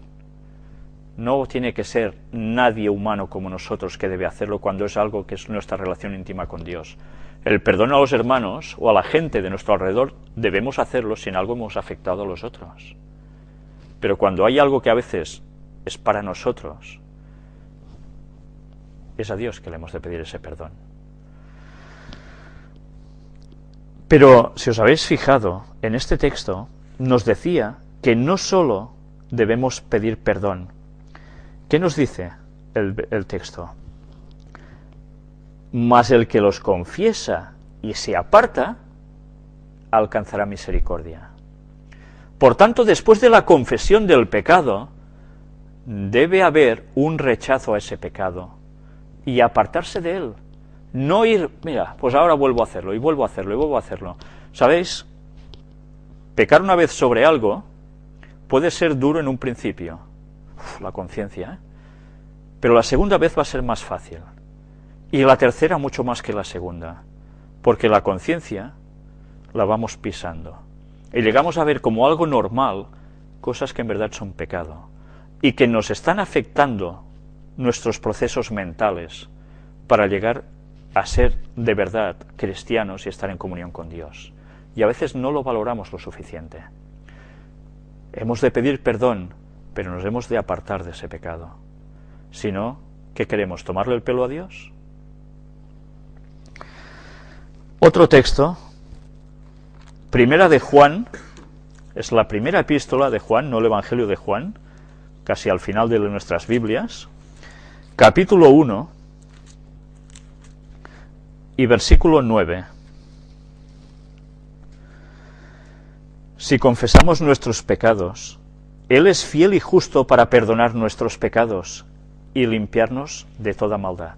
No tiene que ser nadie humano como nosotros que debe hacerlo cuando es algo que es nuestra relación íntima con Dios. El perdón a los hermanos o a la gente de nuestro alrededor debemos hacerlo si en algo hemos afectado a los otros. Pero cuando hay algo que a veces es para nosotros, es a Dios que le hemos de pedir ese perdón. Pero si os habéis fijado, en este texto nos decía que no solo debemos pedir perdón. ¿Qué nos dice el texto? Mas el que los confiesa y se aparta, alcanzará misericordia. Por tanto, después de la confesión del pecado, debe haber un rechazo a ese pecado y apartarse de él. No ir, mira, pues ahora vuelvo a hacerlo, y vuelvo a hacerlo, y vuelvo a hacerlo. ¿Sabéis? Pecar una vez sobre algo puede ser duro en un principio. La conciencia, ¿eh? Pero la segunda vez va a ser más fácil. Y la tercera mucho más que la segunda. Porque la conciencia la vamos pisando. Y llegamos a ver como algo normal cosas que en verdad son pecado. Y que nos están afectando nuestros procesos mentales para llegar a ser de verdad cristianos y estar en comunión con Dios. Y a veces no lo valoramos lo suficiente. Hemos de pedir perdón, pero nos hemos de apartar de ese pecado. Si no, ¿qué queremos? ¿Tomarle el pelo a Dios? Otro texto, Primera de Juan, es la primera epístola de Juan, no el Evangelio de Juan, casi al final de nuestras Biblias, capítulo 1 y versículo 9. Si confesamos nuestros pecados, Él es fiel y justo para perdonar nuestros pecados y limpiarnos de toda maldad.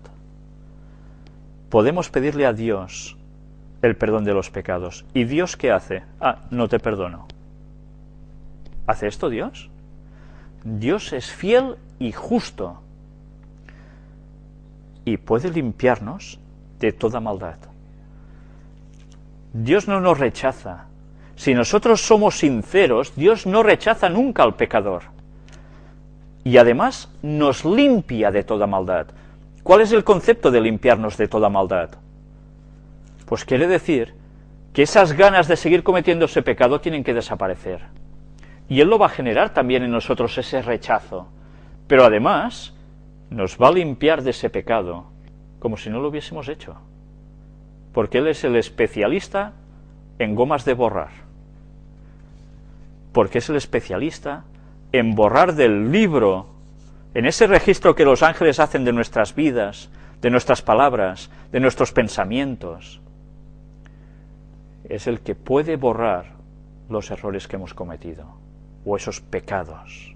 Podemos pedirle a Dios el perdón de los pecados. ¿Y Dios qué hace? No te perdono. ¿Hace esto Dios? Dios es fiel y justo y puede limpiarnos de toda maldad. Dios no nos rechaza. Si nosotros somos sinceros, Dios no rechaza nunca al pecador. Y además nos limpia de toda maldad. ¿Cuál es el concepto de limpiarnos de toda maldad? Pues quiere decir que esas ganas de seguir cometiendo ese pecado tienen que desaparecer. Y Él lo va a generar también en nosotros ese rechazo. Pero además nos va a limpiar de ese pecado como si no lo hubiésemos hecho. Porque Él es el especialista en gomas de borrar. Porque es el especialista en borrar del libro, en ese registro que los ángeles hacen de nuestras vidas, de nuestras palabras, de nuestros pensamientos. Es el que puede borrar los errores que hemos cometido, o esos pecados.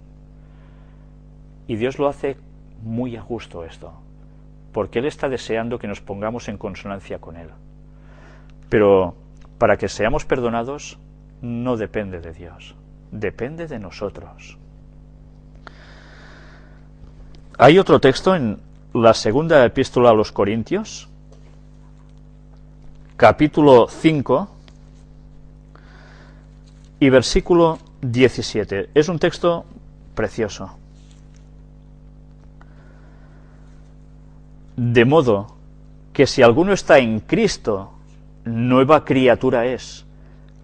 Y Dios lo hace muy a gusto esto, porque Él está deseando que nos pongamos en consonancia con Él. Pero para que seamos perdonados, no depende de Dios, depende de nosotros. Hay otro texto en la segunda epístola a los Corintios, capítulo 5 y versículo 17. Es un texto precioso. De modo que si alguno está en Cristo, nueva criatura es.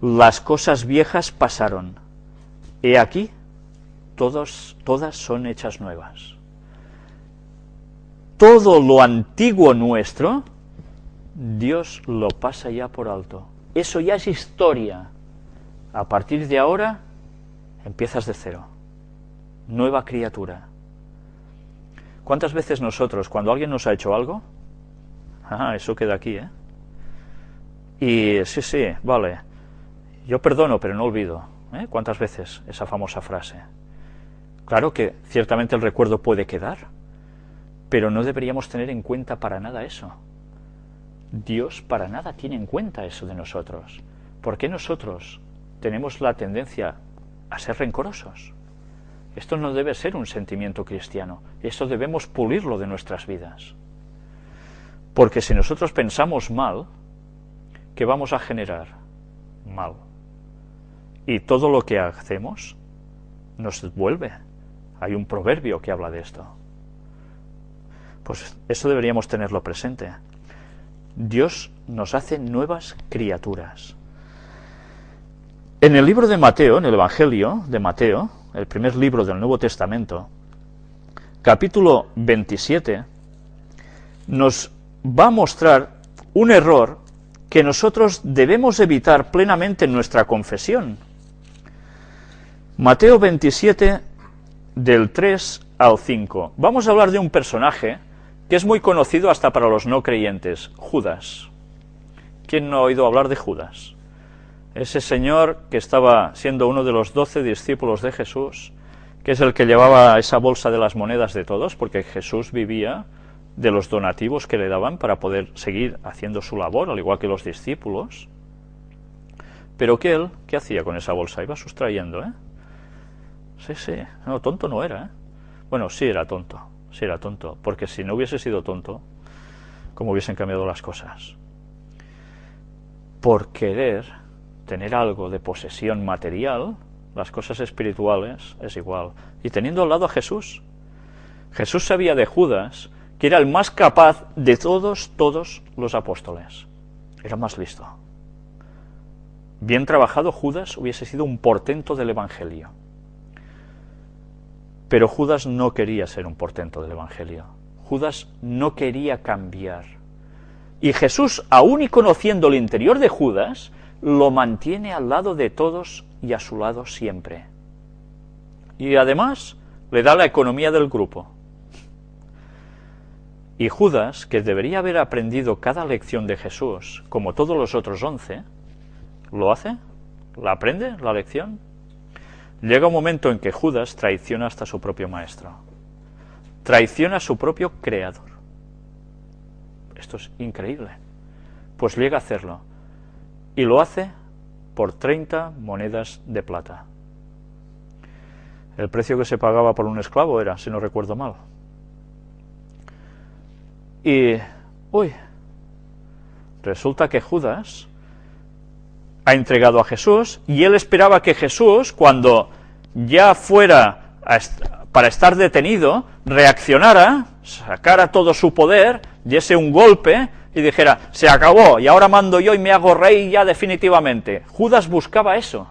Las cosas viejas pasaron. He aquí, todas son hechas nuevas. Todo lo antiguo nuestro, Dios lo pasa ya por alto. Eso ya es historia. A partir de ahora, empiezas de cero, nueva criatura. ¿Cuántas veces nosotros, cuando alguien nos ha hecho algo, eso queda aquí, y sí, vale, yo perdono pero no olvido, ¿cuántas veces esa famosa frase? Claro que ciertamente el recuerdo puede quedar, pero no deberíamos tener en cuenta para nada eso. Dios para nada tiene en cuenta eso de nosotros. ¿Por qué nosotros tenemos la tendencia a ser rencorosos? Esto no debe ser un sentimiento cristiano, eso debemos pulirlo de nuestras vidas. Porque si nosotros pensamos mal, ¿qué vamos a generar? Mal. Y todo lo que hacemos nos vuelve. Hay un proverbio que habla de esto. Pues eso deberíamos tenerlo presente. Dios nos hace nuevas criaturas. En el libro de Mateo, en el Evangelio de Mateo, el primer libro del Nuevo Testamento, capítulo 27, nos va a mostrar un error que nosotros debemos evitar plenamente en nuestra confesión. Mateo 27, del 3 al 5. Vamos a hablar de un personaje que es muy conocido hasta para los no creyentes, Judas. ¿Quién no ha oído hablar de Judas? Ese señor que estaba siendo uno de los 12 discípulos de Jesús, que es el que llevaba esa bolsa de las monedas de todos, porque Jesús vivía de los donativos que le daban para poder seguir haciendo su labor, al igual que los discípulos. Pero que él, ¿qué hacía con esa bolsa? Iba sustrayendo, Sí, no, tonto no era, Bueno, sí era tonto, porque si no hubiese sido tonto, ¿cómo hubiesen cambiado las cosas? Por querer tener algo de posesión material, las cosas espirituales es igual. Y teniendo al lado a Jesús, Jesús sabía de Judas que era el más capaz de todos los apóstoles. Era más listo. Bien trabajado, Judas hubiese sido un portento del Evangelio. Pero Judas no quería ser un portento del Evangelio. Judas no quería cambiar. Y Jesús, aún y conociendo el interior de Judas, lo mantiene al lado de todos y a su lado siempre. Y además le da la economía del grupo. Y Judas, que debería haber aprendido cada lección de Jesús, como todos los otros 11, ¿lo hace? ¿La aprende, la lección? Llega un momento en que Judas traiciona hasta su propio maestro. Traiciona a su propio creador. Esto es increíble. Pues llega a hacerlo. Y lo hace por 30 monedas de plata. El precio que se pagaba por un esclavo era, si no recuerdo mal. Y, resulta que Judas ha entregado a Jesús, y él esperaba que Jesús, cuando ya fuera para estar detenido, reaccionara, sacara todo su poder, diese un golpe y dijera, se acabó, y ahora mando yo y me hago rey ya definitivamente. Judas buscaba eso.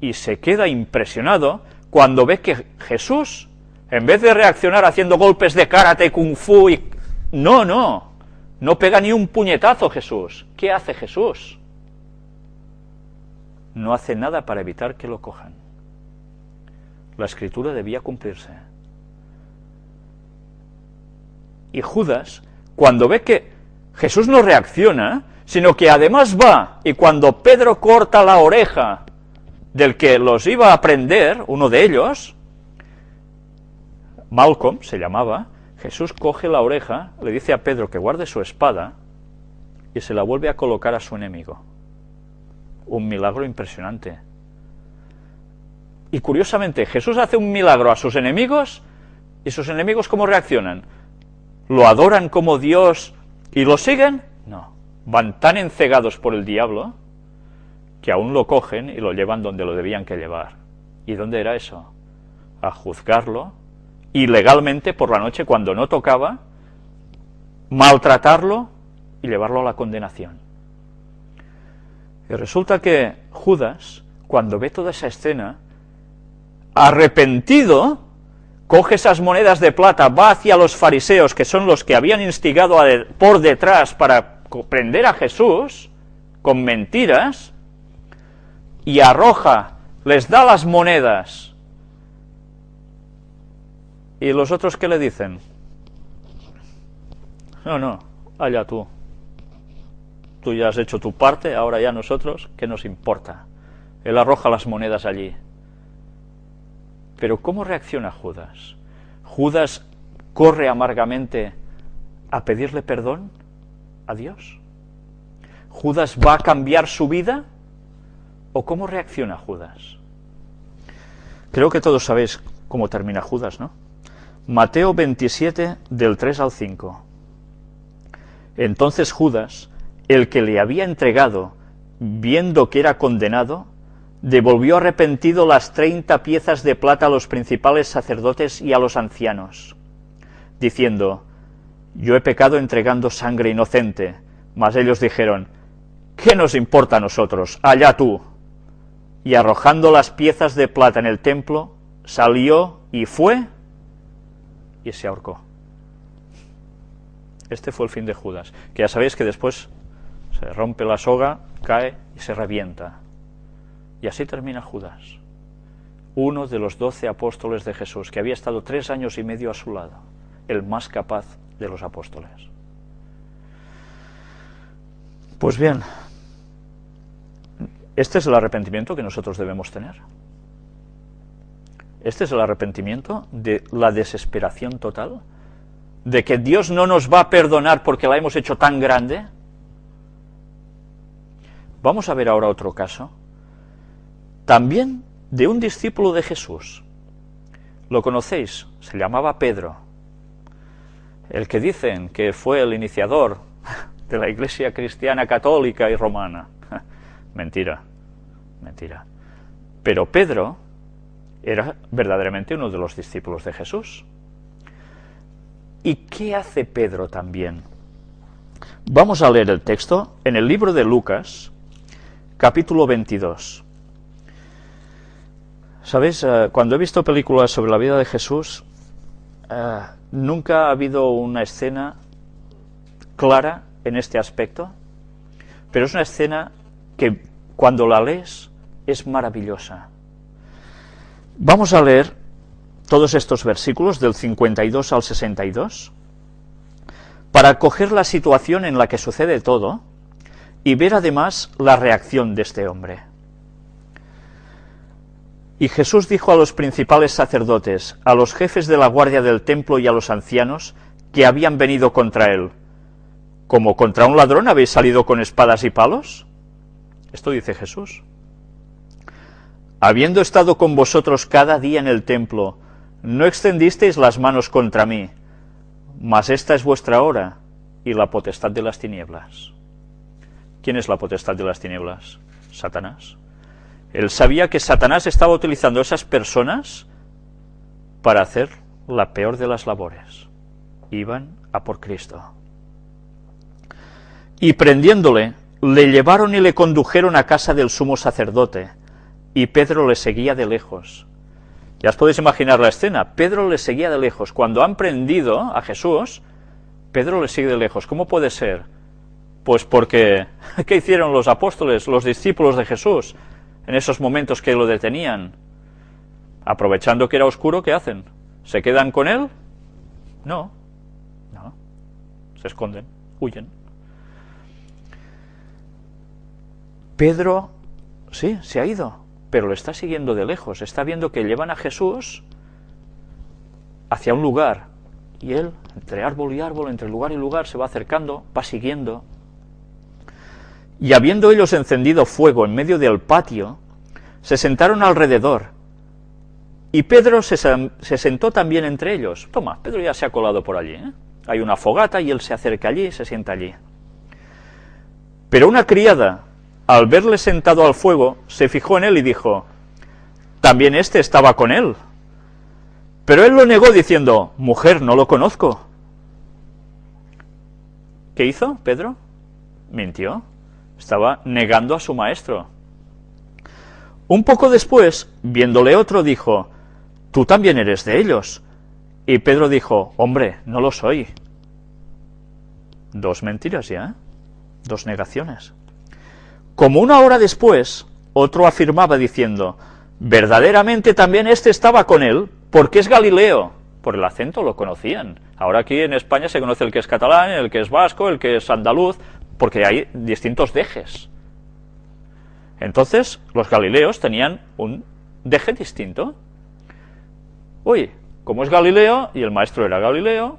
Y se queda impresionado cuando ve que Jesús, en vez de reaccionar haciendo golpes de karate, kung fu, no pega ni un puñetazo Jesús. ¿Qué hace Jesús? No hace nada para evitar que lo cojan. La escritura debía cumplirse. Y Judas, cuando ve que Jesús no reacciona, sino que además va, y cuando Pedro corta la oreja del que los iba a prender, uno de ellos, Malcolm se llamaba, Jesús coge la oreja, le dice a Pedro que guarde su espada, y se la vuelve a colocar a su enemigo. Un milagro impresionante. Y curiosamente, Jesús hace un milagro a sus enemigos, y sus enemigos ¿cómo reaccionan? ¿Lo adoran como Dios y lo siguen? No. Van tan encegados por el diablo que aún lo cogen y lo llevan donde lo debían que llevar. ¿Y dónde era eso? A juzgarlo, ilegalmente por la noche cuando no tocaba, maltratarlo y llevarlo a la condenación. Y resulta que Judas, cuando ve toda esa escena, arrepentido, coge esas monedas de plata, va hacia los fariseos, que son los que habían instigado por detrás para prender a Jesús, con mentiras, y arroja les da las monedas. ¿Y los otros qué le dicen? No, allá tú. Tú ya has hecho tu parte, ahora ya nosotros, ¿qué nos importa? Él arroja las monedas allí. Pero ¿cómo reacciona Judas? ¿Judas corre amargamente a pedirle perdón a Dios? ¿Judas va a cambiar su vida? ¿O cómo reacciona Judas? Creo que todos sabéis cómo termina Judas, ¿no? Mateo 27, del 3 al 5. Entonces Judas, el que le había entregado, viendo que era condenado, devolvió arrepentido las 30 piezas de plata a los principales sacerdotes y a los ancianos, diciendo: yo he pecado entregando sangre inocente. Mas ellos dijeron: ¿qué nos importa a nosotros? Allá tú. Y arrojando las piezas de plata en el templo, salió y fue y se ahorcó. Este fue el fin de Judas, que ya sabéis que después se rompe la soga, cae y se revienta. Y así termina Judas, uno de los 12 apóstoles de Jesús, que había estado 3 años y medio a su lado, el más capaz de los apóstoles. Pues bien, este es el arrepentimiento que nosotros debemos tener. Este es el arrepentimiento de la desesperación total, de que Dios no nos va a perdonar porque la hemos hecho tan grande. Vamos a ver ahora otro caso, también de un discípulo de Jesús. Lo conocéis, se llamaba Pedro, el que dicen que fue el iniciador de la Iglesia cristiana católica y romana. Mentira, mentira. Pero Pedro era verdaderamente uno de los discípulos de Jesús. ¿Y qué hace Pedro también? Vamos a leer el texto en el libro de Lucas, capítulo 22. ¿Sabéis? Cuando he visto películas sobre la vida de Jesús, nunca ha habido una escena clara en este aspecto, pero es una escena que cuando la lees es maravillosa. Vamos a leer todos estos versículos del 52 al 62 para coger la situación en la que sucede todo y ver además la reacción de este hombre. Y Jesús dijo a los principales sacerdotes, a los jefes de la guardia del templo y a los ancianos que habían venido contra él: ¿como contra un ladrón habéis salido con espadas y palos? Esto dice Jesús. Habiendo estado con vosotros cada día en el templo, no extendisteis las manos contra mí, mas esta es vuestra hora y la potestad de las tinieblas. ¿Quién es la potestad de las tinieblas? Satanás. Él sabía que Satanás estaba utilizando a esas personas para hacer la peor de las labores. Iban a por Cristo. Y prendiéndole, le llevaron y le condujeron a casa del sumo sacerdote, y Pedro le seguía de lejos. Ya os podéis imaginar la escena. Pedro le seguía de lejos. Cuando han prendido a Jesús, Pedro le sigue de lejos. ¿Cómo puede ser? Pues porque, ¿qué hicieron los apóstoles, los discípulos de Jesús, en esos momentos que lo detenían? Aprovechando que era oscuro, ¿qué hacen? ¿Se quedan con él? No. Se esconden, huyen. Pedro, sí, se ha ido, pero lo está siguiendo de lejos. Está viendo que llevan a Jesús hacia un lugar, y él, entre árbol y árbol, entre lugar y lugar, se va acercando, va siguiendo. Y habiendo ellos encendido fuego en medio del patio, se sentaron alrededor, y Pedro se sentó también entre ellos. Toma, Pedro ya se ha colado por allí, ¿eh? Hay una fogata y él se acerca allí y se sienta allí. Pero una criada, al verle sentado al fuego, se fijó en él y dijo: también éste estaba con él. Pero él lo negó diciendo: mujer, no lo conozco. ¿Qué hizo Pedro? Mintió. Estaba negando a su maestro. Un poco después, viéndole otro, dijo: tú también eres de ellos. Y Pedro dijo: hombre, no lo soy. 2 mentiras ya, ¿eh? 2 negaciones. Como una hora después, otro afirmaba diciendo: verdaderamente también este estaba con él, porque es Galileo. Por el acento lo conocían. Ahora aquí en España se conoce el que es catalán, el que es vasco, el que es andaluz, porque hay distintos dejes. Entonces, los galileos tenían un deje distinto. Uy, como es Galileo, y el maestro era Galileo,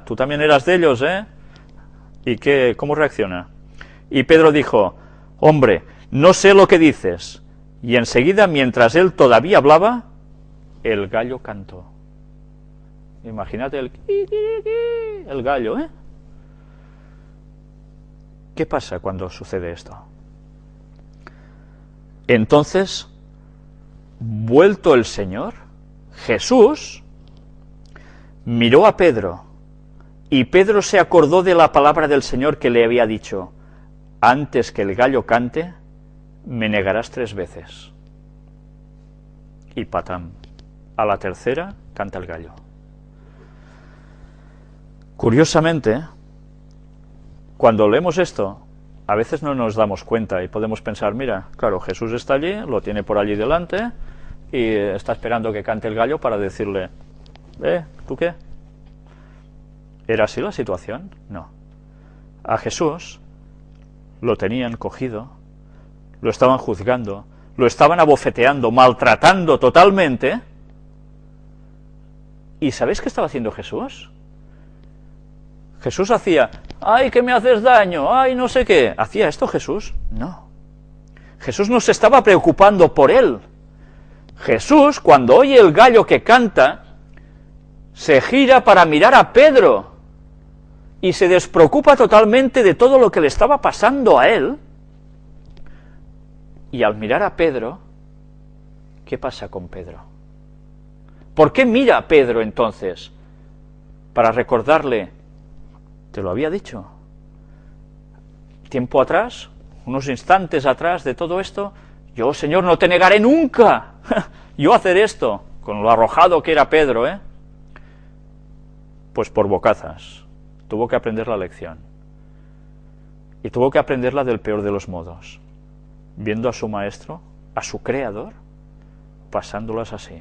tú también eras de ellos, ¿eh? ¿Y qué, cómo reacciona? Y Pedro dijo, hombre, no sé lo que dices. Y enseguida, mientras él todavía hablaba, el gallo cantó. Imagínate el gallo, ¿eh? ¿Qué pasa cuando sucede esto? Entonces, vuelto el Señor, Jesús miró a Pedro, y Pedro se acordó de la palabra del Señor que le había dicho, antes que el gallo cante, me negarás 3 veces. Y patam, a la tercera canta el gallo. Curiosamente, cuando leemos esto, a veces no nos damos cuenta y podemos pensar, mira, claro, Jesús está allí, lo tiene por allí delante y está esperando que cante el gallo para decirle, ¿tú qué? ¿Era así la situación? No. A Jesús lo tenían cogido, lo estaban juzgando, lo estaban abofeteando, maltratando totalmente. ¿Y sabéis qué estaba haciendo Jesús? Jesús hacía, ¡ay, que me haces daño! ¡Ay, no sé qué! ¿Hacía esto Jesús? No. Jesús no se estaba preocupando por él. Jesús, cuando oye el gallo que canta, se gira para mirar a Pedro y se despreocupa totalmente de todo lo que le estaba pasando a él. Y al mirar a Pedro, ¿qué pasa con Pedro? ¿Por qué mira a Pedro entonces? Para recordarle, te lo había dicho, tiempo atrás, unos instantes atrás de todo esto, yo, Señor, no te negaré nunca, yo hacer esto, con lo arrojado que era Pedro, Pues por bocazas, tuvo que aprender la lección, y tuvo que aprenderla del peor de los modos, viendo a su maestro, a su creador, pasándolas así.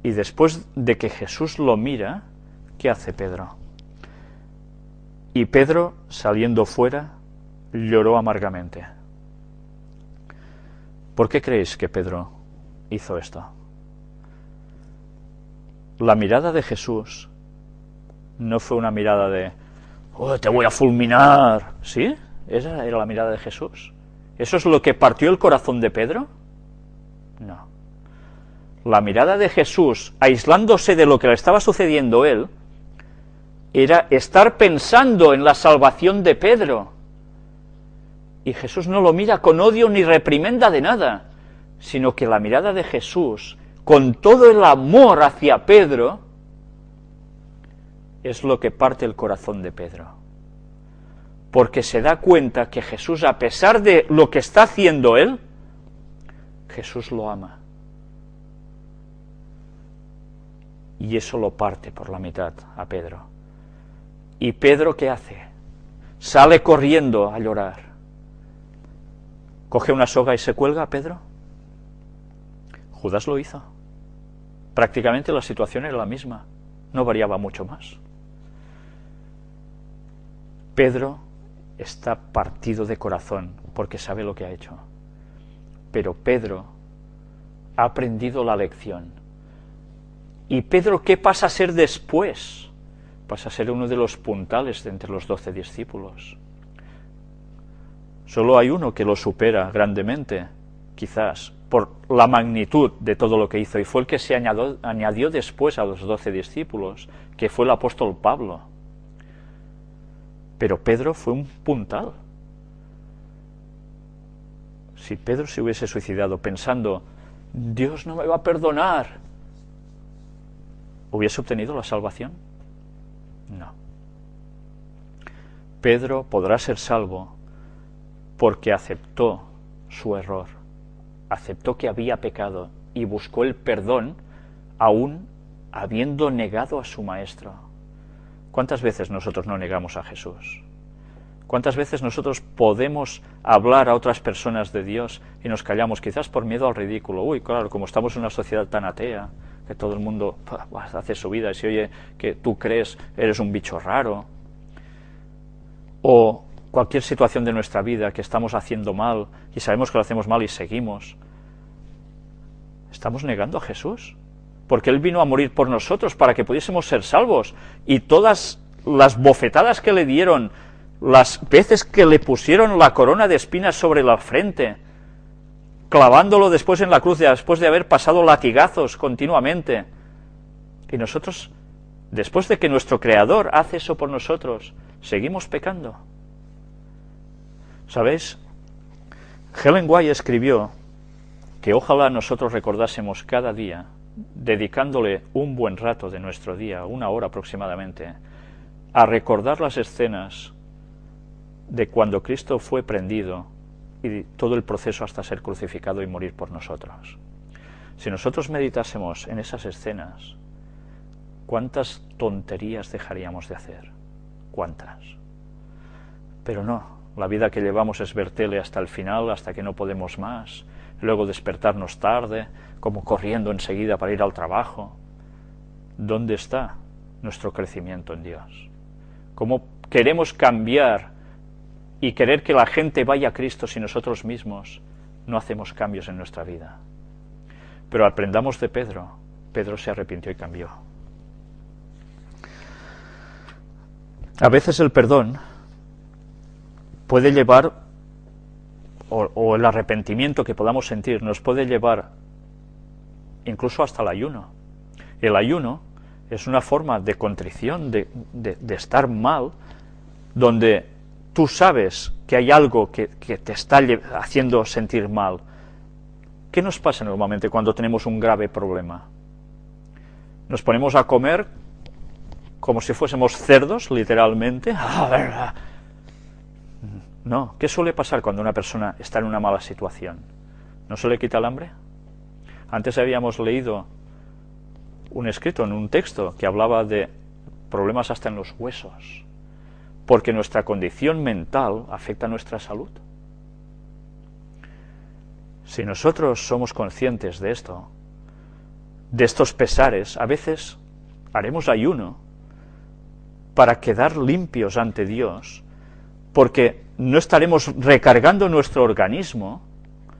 Y después de que Jesús lo mira, ¿qué hace Pedro? Y Pedro, saliendo fuera, lloró amargamente. ¿Por qué creéis que Pedro hizo esto? La mirada de Jesús no fue una mirada de, ¡oh, te voy a fulminar! ¿Sí? ¿Esa era la mirada de Jesús? ¿Eso es lo que partió el corazón de Pedro? No. La mirada de Jesús, aislándose de lo que le estaba sucediendo a él, era estar pensando en la salvación de Pedro. Y Jesús no lo mira con odio ni reprimenda de nada, sino que la mirada de Jesús, con todo el amor hacia Pedro, es lo que parte el corazón de Pedro. Porque se da cuenta que Jesús, a pesar de lo que está haciendo él, Jesús lo ama. Y eso lo parte por la mitad a Pedro. ¿Y Pedro qué hace? Sale corriendo a llorar. ¿Coge una soga y se cuelga a Pedro? Judas lo hizo. Prácticamente la situación era la misma, no variaba mucho más. Pedro está partido de corazón porque sabe lo que ha hecho. Pero Pedro ha aprendido la lección. ¿Y Pedro qué pasa a ser después? Pasa a ser uno de los puntales de entre los 12 discípulos. Solo hay uno que lo supera grandemente, quizás, por la magnitud de todo lo que hizo, y fue el que se añadió después a los 12 discípulos, que fue el apóstol Pablo. Pero Pedro fue un puntal. Si Pedro se hubiese suicidado pensando, Dios no me va a perdonar, ¿hubiese obtenido la salvación? No. Pedro podrá ser salvo porque aceptó su error, aceptó que había pecado y buscó el perdón aún habiendo negado a su maestro. ¿Cuántas veces nosotros no negamos a Jesús? ¿Cuántas veces nosotros podemos hablar a otras personas de Dios y nos callamos, quizás por miedo al ridículo? Uy, claro, como estamos en una sociedad tan atea, que todo el mundo hace su vida y si oye que tú crees, eres un bicho raro. O cualquier situación de nuestra vida que estamos haciendo mal y sabemos que lo hacemos mal y seguimos. ¿Estamos negando a Jesús? Porque Él vino a morir por nosotros para que pudiésemos ser salvos. Y todas las bofetadas que le dieron, las veces que le pusieron la corona de espinas sobre la frente, clavándolo después en la cruz, después de haber pasado latigazos continuamente. Y nosotros, después de que nuestro Creador hace eso por nosotros, seguimos pecando. ¿Sabéis? Ellen White escribió que ojalá nosotros recordásemos cada día, dedicándole un buen rato de nuestro día, 1 hora aproximadamente, a recordar las escenas de cuando Cristo fue prendido y todo el proceso hasta ser crucificado y morir por nosotros. Si nosotros meditásemos en esas escenas, ¿cuántas tonterías dejaríamos de hacer? ¿Cuántas? Pero no, la vida que llevamos es ver tele hasta el final, hasta que no podemos más, luego despertarnos tarde, como corriendo enseguida para ir al trabajo. ¿Dónde está nuestro crecimiento en Dios? ¿Cómo queremos cambiar y querer que la gente vaya a Cristo si nosotros mismos no hacemos cambios en nuestra vida? Pero aprendamos de Pedro. Pedro se arrepintió y cambió. A veces el perdón puede llevar, o el arrepentimiento que podamos sentir, nos puede llevar incluso hasta el ayuno. El ayuno es una forma de contrición, de estar mal, donde tú sabes que hay algo que te está haciendo sentir mal. ¿Qué nos pasa normalmente cuando tenemos un grave problema? Nos ponemos a comer como si fuésemos cerdos, literalmente. No, ¿qué suele pasar cuando una persona está en una mala situación? ¿No se le quita el hambre? Antes habíamos leído un escrito en un texto que hablaba de problemas hasta en los huesos, porque nuestra condición mental afecta a nuestra salud. Si nosotros somos conscientes de esto, de estos pesares, a veces haremos ayuno para quedar limpios ante Dios, porque no estaremos recargando nuestro organismo,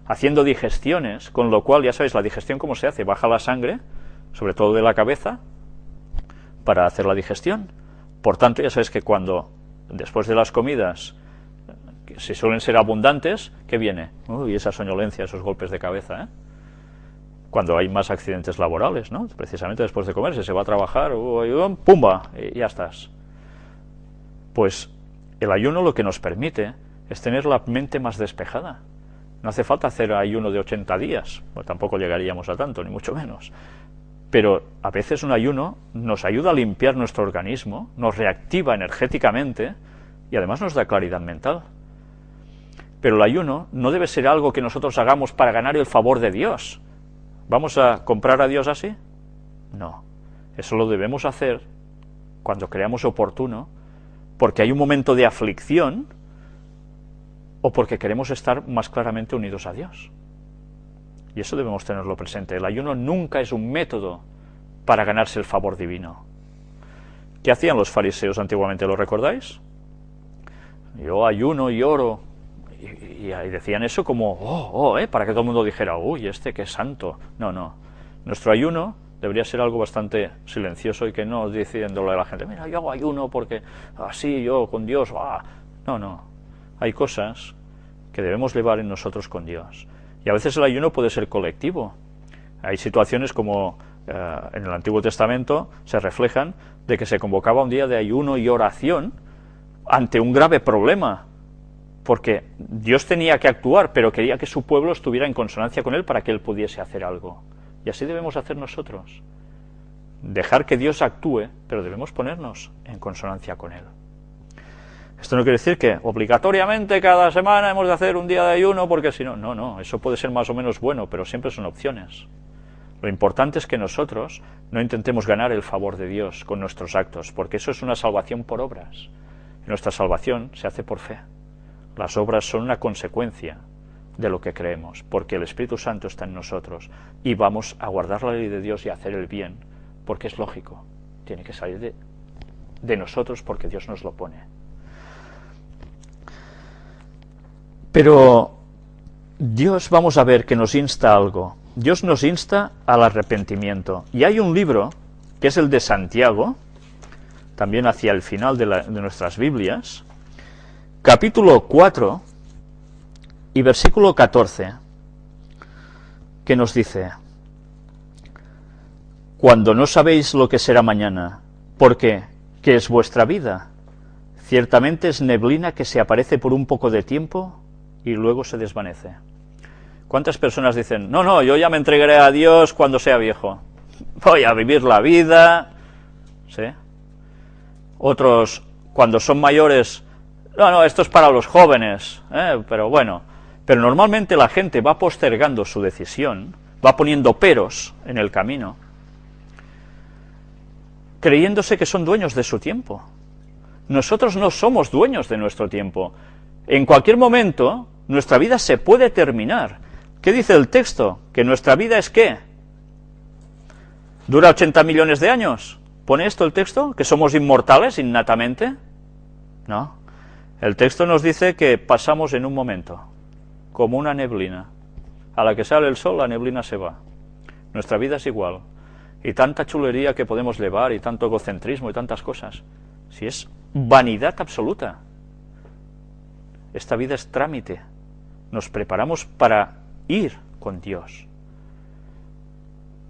haciendo digestiones, con lo cual, ya sabéis, la digestión cómo se hace, baja la sangre, sobre todo de la cabeza, para hacer la digestión. Por tanto, ya sabéis que cuando, después de las comidas, que si suelen ser abundantes, ¿qué viene? Uy, esa soñolencia, esos golpes de cabeza, ¿eh? Cuando hay más accidentes laborales, ¿no? Precisamente después de comer, si se va a trabajar, ¡pumba! Y ya estás. Pues el ayuno lo que nos permite es tener la mente más despejada. No hace falta hacer ayuno de 80 días, pues tampoco llegaríamos a tanto, ni mucho menos. Pero a veces un ayuno nos ayuda a limpiar nuestro organismo, nos reactiva energéticamente y además nos da claridad mental. Pero el ayuno no debe ser algo que nosotros hagamos para ganar el favor de Dios. ¿Vamos a comprar a Dios así? No. Eso lo debemos hacer cuando creamos oportuno, porque hay un momento de aflicción o porque queremos estar más claramente unidos a Dios. Y eso debemos tenerlo presente. El ayuno nunca es un método para ganarse el favor divino. ¿Qué hacían los fariseos antiguamente? ¿Lo recordáis? Yo ayuno y oro. Y decían eso como, para que todo el mundo dijera, uy, este que es santo. No, no. Nuestro ayuno debería ser algo bastante silencioso y que no diciéndole a la gente, mira, yo hago ayuno porque así yo con Dios, No, no. Hay cosas que debemos llevar en nosotros con Dios. Y a veces el ayuno puede ser colectivo. Hay situaciones como en el Antiguo Testamento se reflejan de que se convocaba un día de ayuno y oración ante un grave problema, porque Dios tenía que actuar, pero quería que su pueblo estuviera en consonancia con Él para que Él pudiese hacer algo. Y así debemos hacer nosotros. Dejar que Dios actúe, pero debemos ponernos en consonancia con Él. Esto no quiere decir que obligatoriamente cada semana hemos de hacer un día de ayuno, porque si no, no, eso puede ser más o menos bueno, pero siempre son opciones. Lo importante es que nosotros no intentemos ganar el favor de Dios con nuestros actos, porque eso es una salvación por obras. Nuestra salvación se hace por fe. Las obras son una consecuencia de lo que creemos, porque el Espíritu Santo está en nosotros y vamos a guardar la ley de Dios y a hacer el bien, porque es lógico, tiene que salir de nosotros porque Dios nos lo pone. Pero Dios, vamos a ver que nos insta a algo. Dios nos insta al arrepentimiento. Y hay un libro, que es el de Santiago, también hacia el final de nuestras Biblias, capítulo 4 y versículo 14, que nos dice: cuando no sabéis lo que será mañana, ¿por qué? ¿Qué es vuestra vida? Ciertamente es neblina que se aparece por un poco de tiempo y luego se desvanece. ¿Cuántas personas dicen, no, yo ya me entregaré a Dios cuando sea viejo, voy a vivir la vida? ¿Sí? Otros, cuando son mayores, no, esto es para los jóvenes, pero bueno. Pero normalmente la gente va postergando su decisión, va poniendo peros en el camino, creyéndose que son dueños de su tiempo. Nosotros no somos dueños de nuestro tiempo. En cualquier momento, nuestra vida se puede terminar. ¿Qué dice el texto? ¿Que nuestra vida es qué? ¿Dura 80 millones de años? ¿Pone esto el texto? ¿Que somos inmortales innatamente? No. El texto nos dice que pasamos en un momento, como una neblina. A la que sale el sol, la neblina se va. Nuestra vida es igual. Y tanta chulería que podemos llevar, y tanto egocentrismo, y tantas cosas. Si es vanidad absoluta. Esta vida es trámite. Nos preparamos para ir con Dios.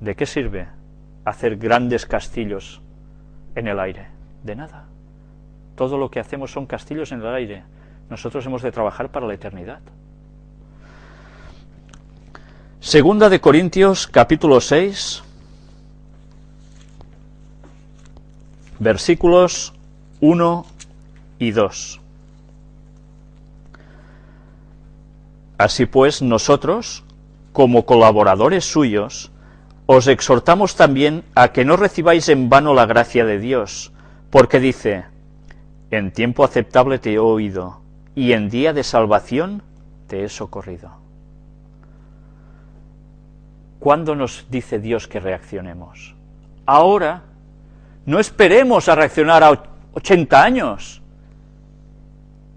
¿De qué sirve hacer grandes castillos en el aire? De nada. Todo lo que hacemos son castillos en el aire. Nosotros hemos de trabajar para la eternidad. Segunda de Corintios, capítulo 6, versículos 1 y 2. Así pues, nosotros, como colaboradores suyos, os exhortamos también a que no recibáis en vano la gracia de Dios, porque dice, en tiempo aceptable te he oído, y en día de salvación te he socorrido. ¿Cuándo nos dice Dios que reaccionemos? Ahora. No esperemos a reaccionar a 80 años.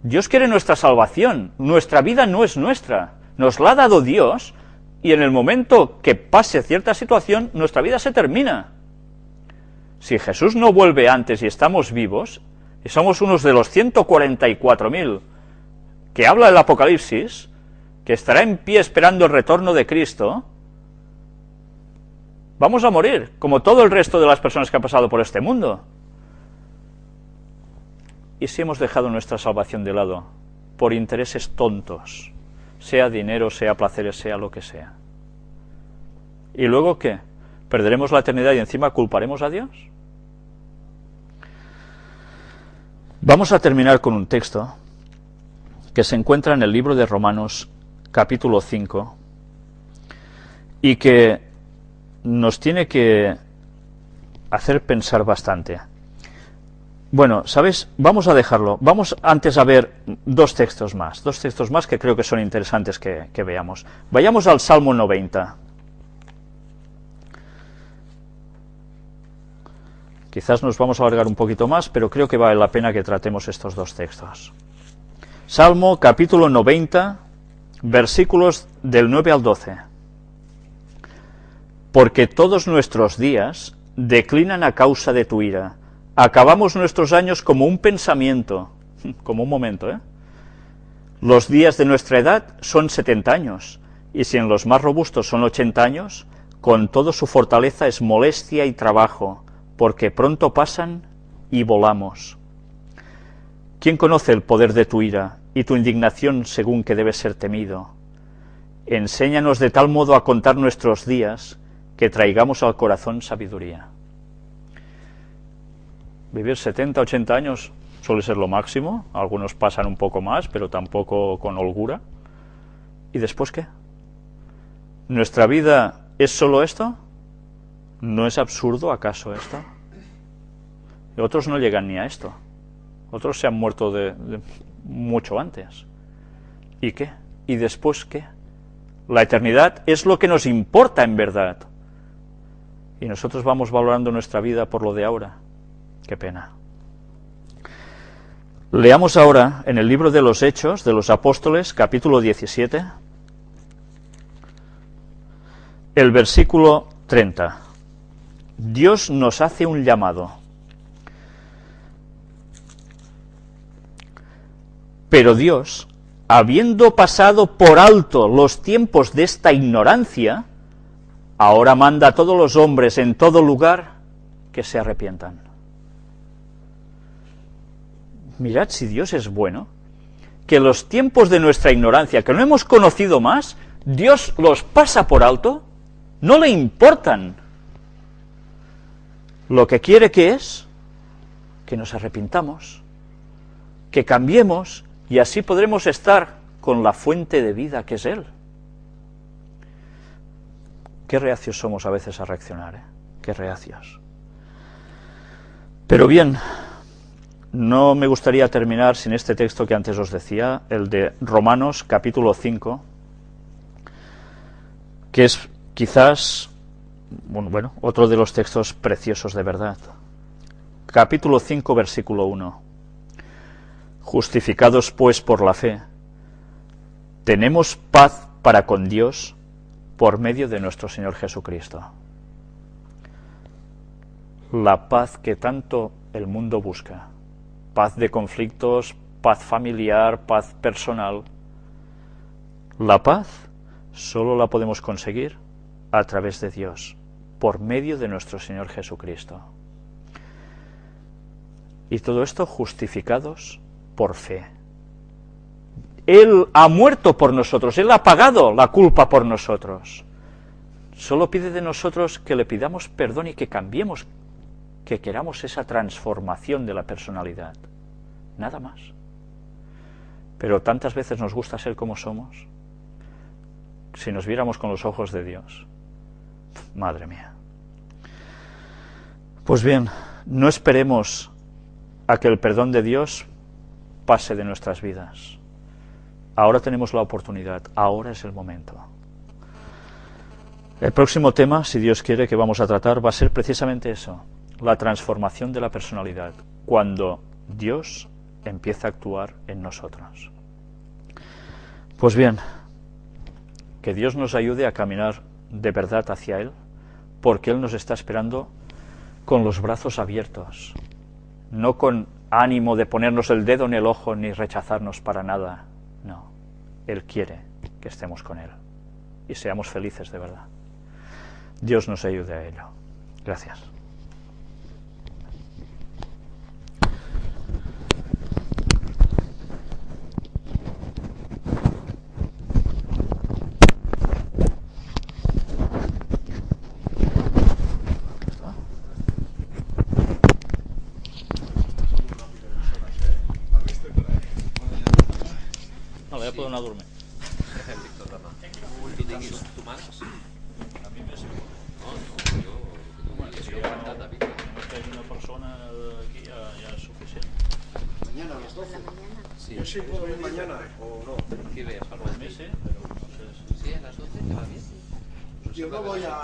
Dios quiere nuestra salvación. Nuestra vida no es nuestra. Nos la ha dado Dios, y en el momento que pase cierta situación, nuestra vida se termina. Si Jesús no vuelve antes y estamos vivos, y somos unos de los 144.000 que habla el Apocalipsis, que estará en pie esperando el retorno de Cristo, vamos a morir, como todo el resto de las personas que han pasado por este mundo. ¿Y si hemos dejado nuestra salvación de lado por intereses tontos, sea dinero, sea placeres, sea lo que sea? ¿Y luego qué? ¿Perderemos la eternidad y encima culparemos a Dios? Vamos a terminar con un texto que se encuentra en el libro de Romanos, capítulo 5, y que nos tiene que hacer pensar bastante. Bueno, ¿sabes? Vamos a dejarlo. Vamos antes a ver dos textos más que creo que son interesantes que veamos. Vayamos al Salmo 90. Quizás nos vamos a alargar un poquito más, pero creo que vale la pena que tratemos estos dos textos. Salmo capítulo 90, versículos del 9 al 12. Porque todos nuestros días declinan a causa de tu ira. Acabamos nuestros años como un pensamiento, como un momento, Los días de nuestra edad son 70 años, y si en los más robustos son 80 años, con todo su fortaleza es molestia y trabajo, porque pronto pasan y volamos. ¿Quién conoce el poder de tu ira y tu indignación según que debe ser temido? Enséñanos de tal modo a contar nuestros días, que traigamos al corazón sabiduría. Vivir 70, 80 años suele ser lo máximo, algunos pasan un poco más, pero tampoco con holgura. ¿Y después qué? ¿Nuestra vida es solo esto? ¿No es absurdo acaso esto? Y otros no llegan ni a esto. Otros se han muerto de mucho antes. ¿Y qué? ¿Y después qué? La eternidad es lo que nos importa en verdad. Y nosotros vamos valorando nuestra vida por lo de ahora. Qué pena. Leamos ahora en el libro de los Hechos de los Apóstoles, capítulo 17, el versículo 30. Dios nos hace un llamado. Pero Dios, habiendo pasado por alto los tiempos de esta ignorancia, ahora manda a todos los hombres en todo lugar que se arrepientan. Mirad si Dios es bueno, que los tiempos de nuestra ignorancia, que no hemos conocido más, Dios los pasa por alto, no le importan. Lo que quiere que es que nos arrepintamos, que cambiemos, y así podremos estar con la fuente de vida que es Él. Qué reacios somos a veces a reaccionar, ¿eh? Qué reacios. Pero bien, no me gustaría terminar sin este texto que antes os decía, el de Romanos capítulo 5, que es quizás, bueno, otro de los textos preciosos de verdad. Capítulo 5, versículo 1. Justificados pues por la fe, tenemos paz para con Dios por medio de nuestro Señor Jesucristo. La paz que tanto el mundo busca, paz de conflictos, paz familiar, paz personal. La paz solo la podemos conseguir a través de Dios, por medio de nuestro Señor Jesucristo. Y todo esto justificados por fe. Él ha muerto por nosotros, Él ha pagado la culpa por nosotros. Solo pide de nosotros que le pidamos perdón y que cambiemos, que queramos esa transformación de la personalidad. Nada más. Pero tantas veces nos gusta ser como somos. Si nos viéramos con los ojos de Dios. Madre mía. Pues bien, no esperemos a que el perdón de Dios pase de nuestras vidas. Ahora tenemos la oportunidad, ahora es el momento. El próximo tema, si Dios quiere, que vamos a tratar va a ser precisamente eso, la transformación de la personalidad, cuando Dios empieza a actuar en nosotros. Pues bien, que Dios nos ayude a caminar de verdad hacia Él, porque Él nos está esperando con los brazos abiertos, no con ánimo de ponernos el dedo en el ojo ni rechazarnos para nada. No, Él quiere que estemos con Él y seamos felices de verdad. Dios nos ayude a ello. Gracias. No, ya puedo anar a dormir. Tu diguis, tu marques? A mi més igual. No, jo he aguantat, David. Només que hagi una persona aquí ja és suficient. Mañana a las 12. Sí. Yo sí puedo ir mañana o no. ¿Qué veas, Per Palma? mi sí, però no sé si... Sí, a las 12 te va bien. Yo no voy a.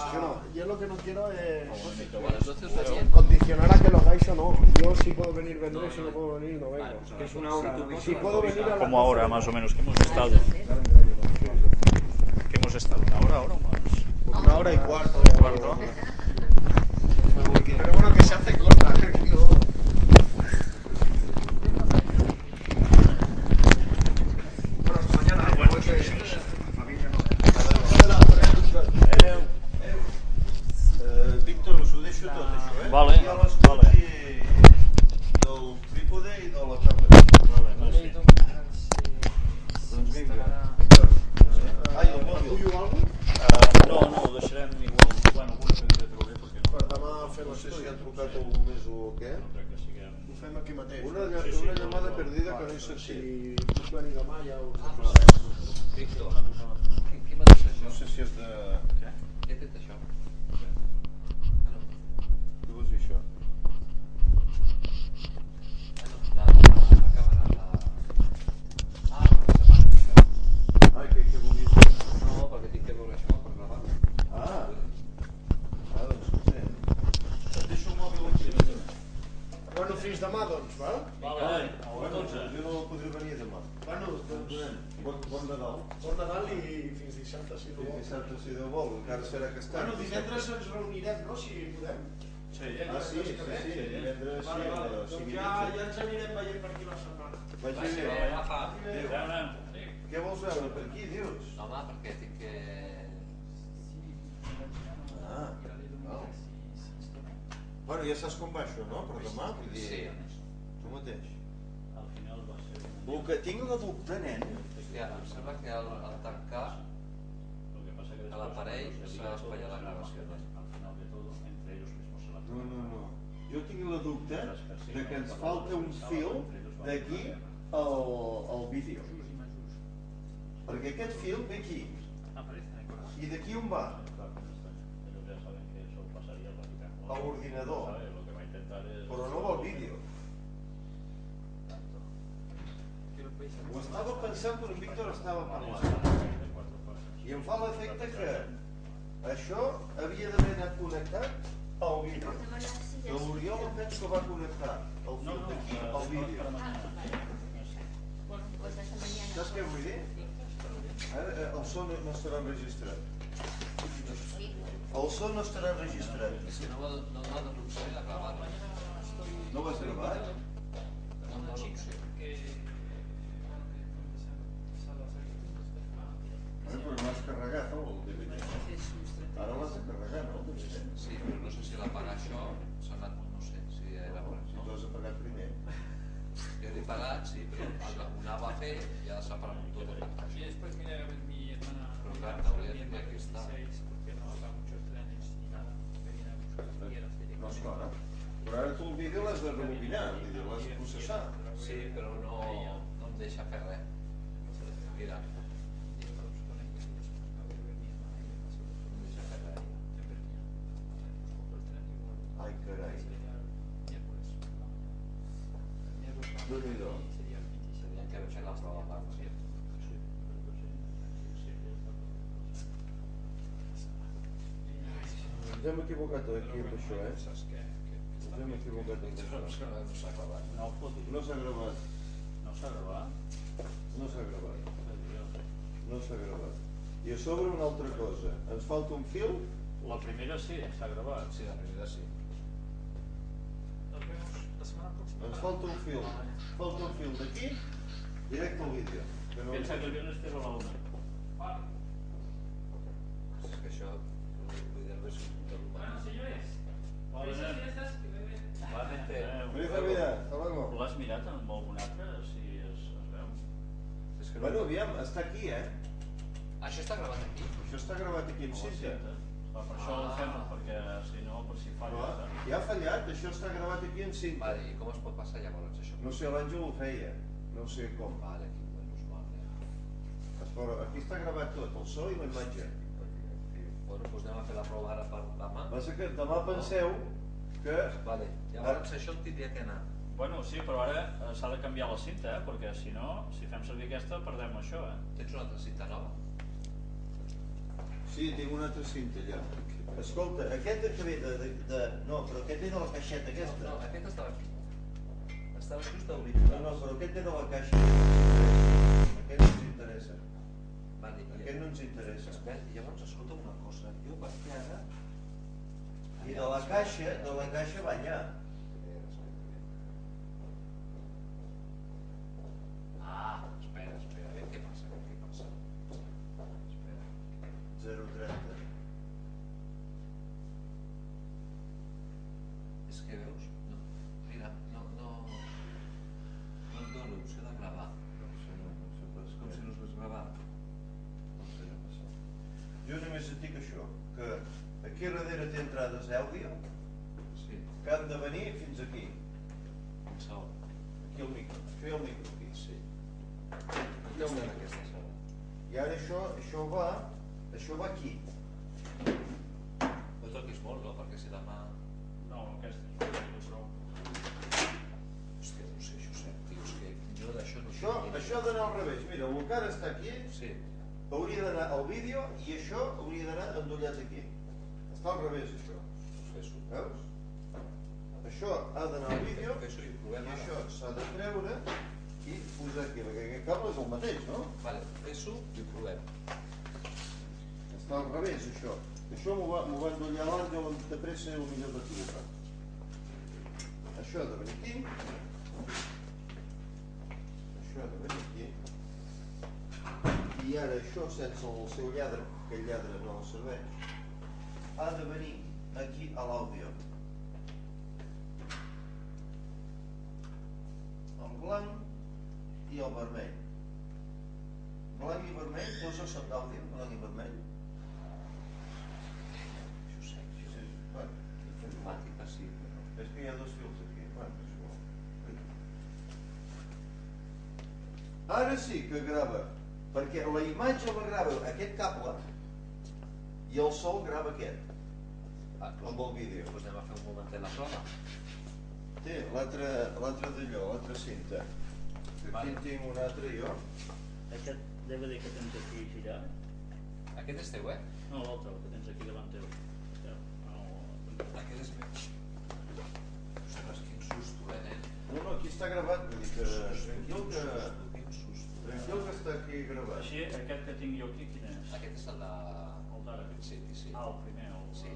Yo lo que no quiero es A las 12 está bien. condicionar a que lo hagáis o no. Yo sí puedo venir, vendré. Si no puedo venir, no vengo. pues a Que es las una 12, hora. si tú Si vienes, puedo venir a las Como 12, ahora, más o menos, que hemos estado. Que hemos estado una hora o más. Una hora y cuarto. Cuarto. Pero bueno, que se hace corta. Bueno, hasta mañana. Víctor, us ho deixo tot, això, eh? Vale, I a l'escola vale. del trípode i de la càmera. Vale, merci. Doncs vinga. Víctor, ai, el mòbil. Puyo algo? No, ho deixarem igual. Bueno, alguna cosa de trobaré perquè no, Per demà fer No sé l'estudi. si ha trucat algú més o què. no crec que siguem... Ho fem aquí mateix. Una llamada perdida que no he Si sentit. puc venir demà ja ho Víctor, qui m'ha dit això? No sé si és de... Què ha fet això? Què vols dir això? Ah, no, demà, doncs, val? Vale, Bueno, jo no podré venir demà. Bueno, doncs, Bon Nadal. bon Nadal i fins dissabte, si no Fins vol. dissabte, si Déu vol, encara serà que està. Bueno, divendres ens reunirem, no?, si podem. Sí, Sí, divendres Vale, sí, a vale. les Doncs 5:30. ja ens anirem veient per aquí la setmana. Vagi Vagi bé. bé, agafa. Adéu. Què vols veure per aquí, dius? No, home, perquè tinc que... Ah, val. Bueno, ja saps com va això, no? Per demà, vull dir... Sí. Tu mateix. Al final va ser... El que tinc la dubte, nen, Hòstia, em sembla que al tancar a l'aparell s'ha espatllat la gravació. Al final de todo, entre ellos mismos se la no. Jo tinc la dubte de que ens falta un fil d'aquí al vídeo. Perquè aquest fil ve aquí. I d'aquí on va? A l'ordinador. Però no va al vídeo. Ho estava pensant quan en Víctor estava parlant. I em fa l'efecte que això havia d'haver anat connectat al vídeo. Que l'Oriol em penso que va connectar el fil d'aquí al vídeo. Saps què vull dir? Ara el so no estarà enregistrat. El so no estarà enregistrat. És que no l'ha de l'opció de gravar-la. No ho has gravat? No l'ha l'opció. Però no has carregat el DVD. Ara l'has de carregar, no? El DVD. Sí, però no sé si l'apagar això s'ha anat, no sé si era per Si això. tu has apagat primer. Jo l'he pagat, sí, però ho anava a fer i ha separat tot el que Y después vine a ver mi hermana. Pero claro, la voy a tener que estar. 16, porque no haga muchos trenes ni nada. Me viene a buscar guías de No, esclar. Però ara tu el vídeo l'has de rebobinar, vull dir, l'has de processar. Sí, però no em deixa fer res. Mira, no em deixa fer res. Ai, carai. Déu-n'hi-do. Tenien que haver fet la prova abans. Ens hem equivocat aquí amb això, Ens hem equivocat amb això. No s'ha acabat. No ho pot dir. No s'ha gravat. No s'ha gravat. No s'ha gravat. No s'ha gravat. I a sobre una altra cosa. Ens falta un fil. La primera sí, s'ha gravat. Sí, la primera sí. Nos vemos la semana próxima. Ens falta un fil. Falta un fil d'aquí, directe al vídeo. Que no... Pensa que el viernes té a la una. Vale. És que això, vull dir-ho és un tot Bueno, humà. señores. Vale, Felices nen. fiestas, que beben. Igualmente. Feliz Navidad. Hasta luego. L'has mirat amb algun altre, si es veu? És que Bueno, aviam, està aquí, Això està gravat aquí? Això està gravat aquí en cinta. Per això ho fem, perquè si no, per si falla. Clar, ja ha fallat, això està gravat aquí en cinta. Vale, i com es pot passar llavors això? No sé, l'Àngel ho feia. No sé com. Vale, aquí, menys mal. Però aquí està gravat tot, el so i la imatge. Bueno, doncs anem a fer la prova ara per demà. Passa que demà penseu que... Vale, llavors això el tindria que anar. Bueno, sí, però ara s'ha de canviar la cinta, perquè si no, si fem servir aquesta, perdem això, Tens una altra cinta nova? Sí, tinc una altra cinta allà. Escolta, aquest que ve de... No, però aquest ve de la caixeta aquesta. No, aquest estava aquí. Estava just No, auricular. no, però aquest ve de la caixa. Aquest no ens interessa. Vale, Aquest no ens interessa. Espera, llavors escolta una cosa. Jo perquè ara... I de la caixa va allà. Ah, espera, a veure què passa, Espera. 0,30. És que veus? No, mira, no et dono l'opció de gravar. És com si no es hagués gravat. No sé què passa. Jo només et dic això, que aquí darrere té entrades d'àudio Sí, que han de venir fins aquí. un segon. Aquí el micro. Això hi ha el micro aquí. Sí. Aquí hi ha el micro. Aquesta sala. I ara això va aquí. No toquis molt, no? Perquè si demà... No, aquesta és prou. Hòstia, no sé, Josep, tio, és que jo d'això no sé. Això ha d'anar al revés. Mira, el que ara està aquí Sí. hauria d'anar al vídeo i això hauria d'anar endollat aquí. Està al revés, això. Confesso. Veus? això ha d'anar al vídeo Fes-ho i ho i provem ara. això s'ha de treure i posar aquí, perquè aquest cable és el mateix, no? Vale, fes-ho i ho provem. Està al revés, això. Això m'ho va endollar l'Àngel de pressa i potser va equivocar. Això ha de venir aquí. Això ha de venir aquí. I ara això sense el seu lladre, que el lladre no serveix, ha de venir aquí a l'àudio. El blanc i el vermell. Blanc i vermell, tots els són d'àudio, blanc i vermell. Això sé, Sí, bueno, informàtica sí, però... és que hi ha dos fils aquí. Bueno, és igual. Ara sí que grava, perquè la imatge la grava aquest cable i el so grava aquest, amb el vídeo. Doncs anem a fer un momentet la prova. Té l'altre d'allò, l'altra cinta. Aquí en tinc un altre jo. Aquest DVD que tens aquí girar, Aquest és teu, eh? no l'altre, el que tens aquí davant teu. Aquest és meu. Ostres, quin susto, nen? No, aquí està gravat, vull dir que tranquil Quin susto. que està aquí gravat. Així, aquest que tinc jo aquí, quin és? Aquest és el de... El d'ara. principi, sí. Ah, el primer, Sí.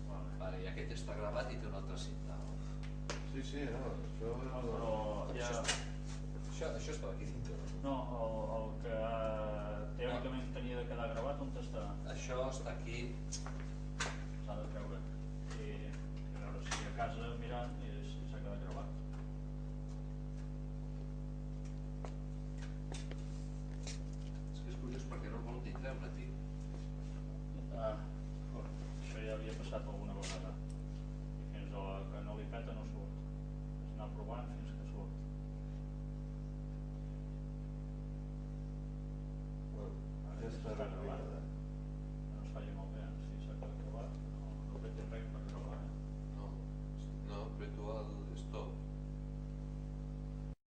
Vale. Vale, i aquest està gravat i té una altra cinta. Sí, no, això... No, però ja... Això estava aquí dintre. No, el que teòricament tenia de quedar gravat, on està? Això està aquí. S'ha de treure. I a veure si a casa mirant i s'ha quedat gravat. És que és curiós perquè no vol dir treure, tio. Això ja havia passat alguna vegada. I fins que no li peta no surt. És anar provant fins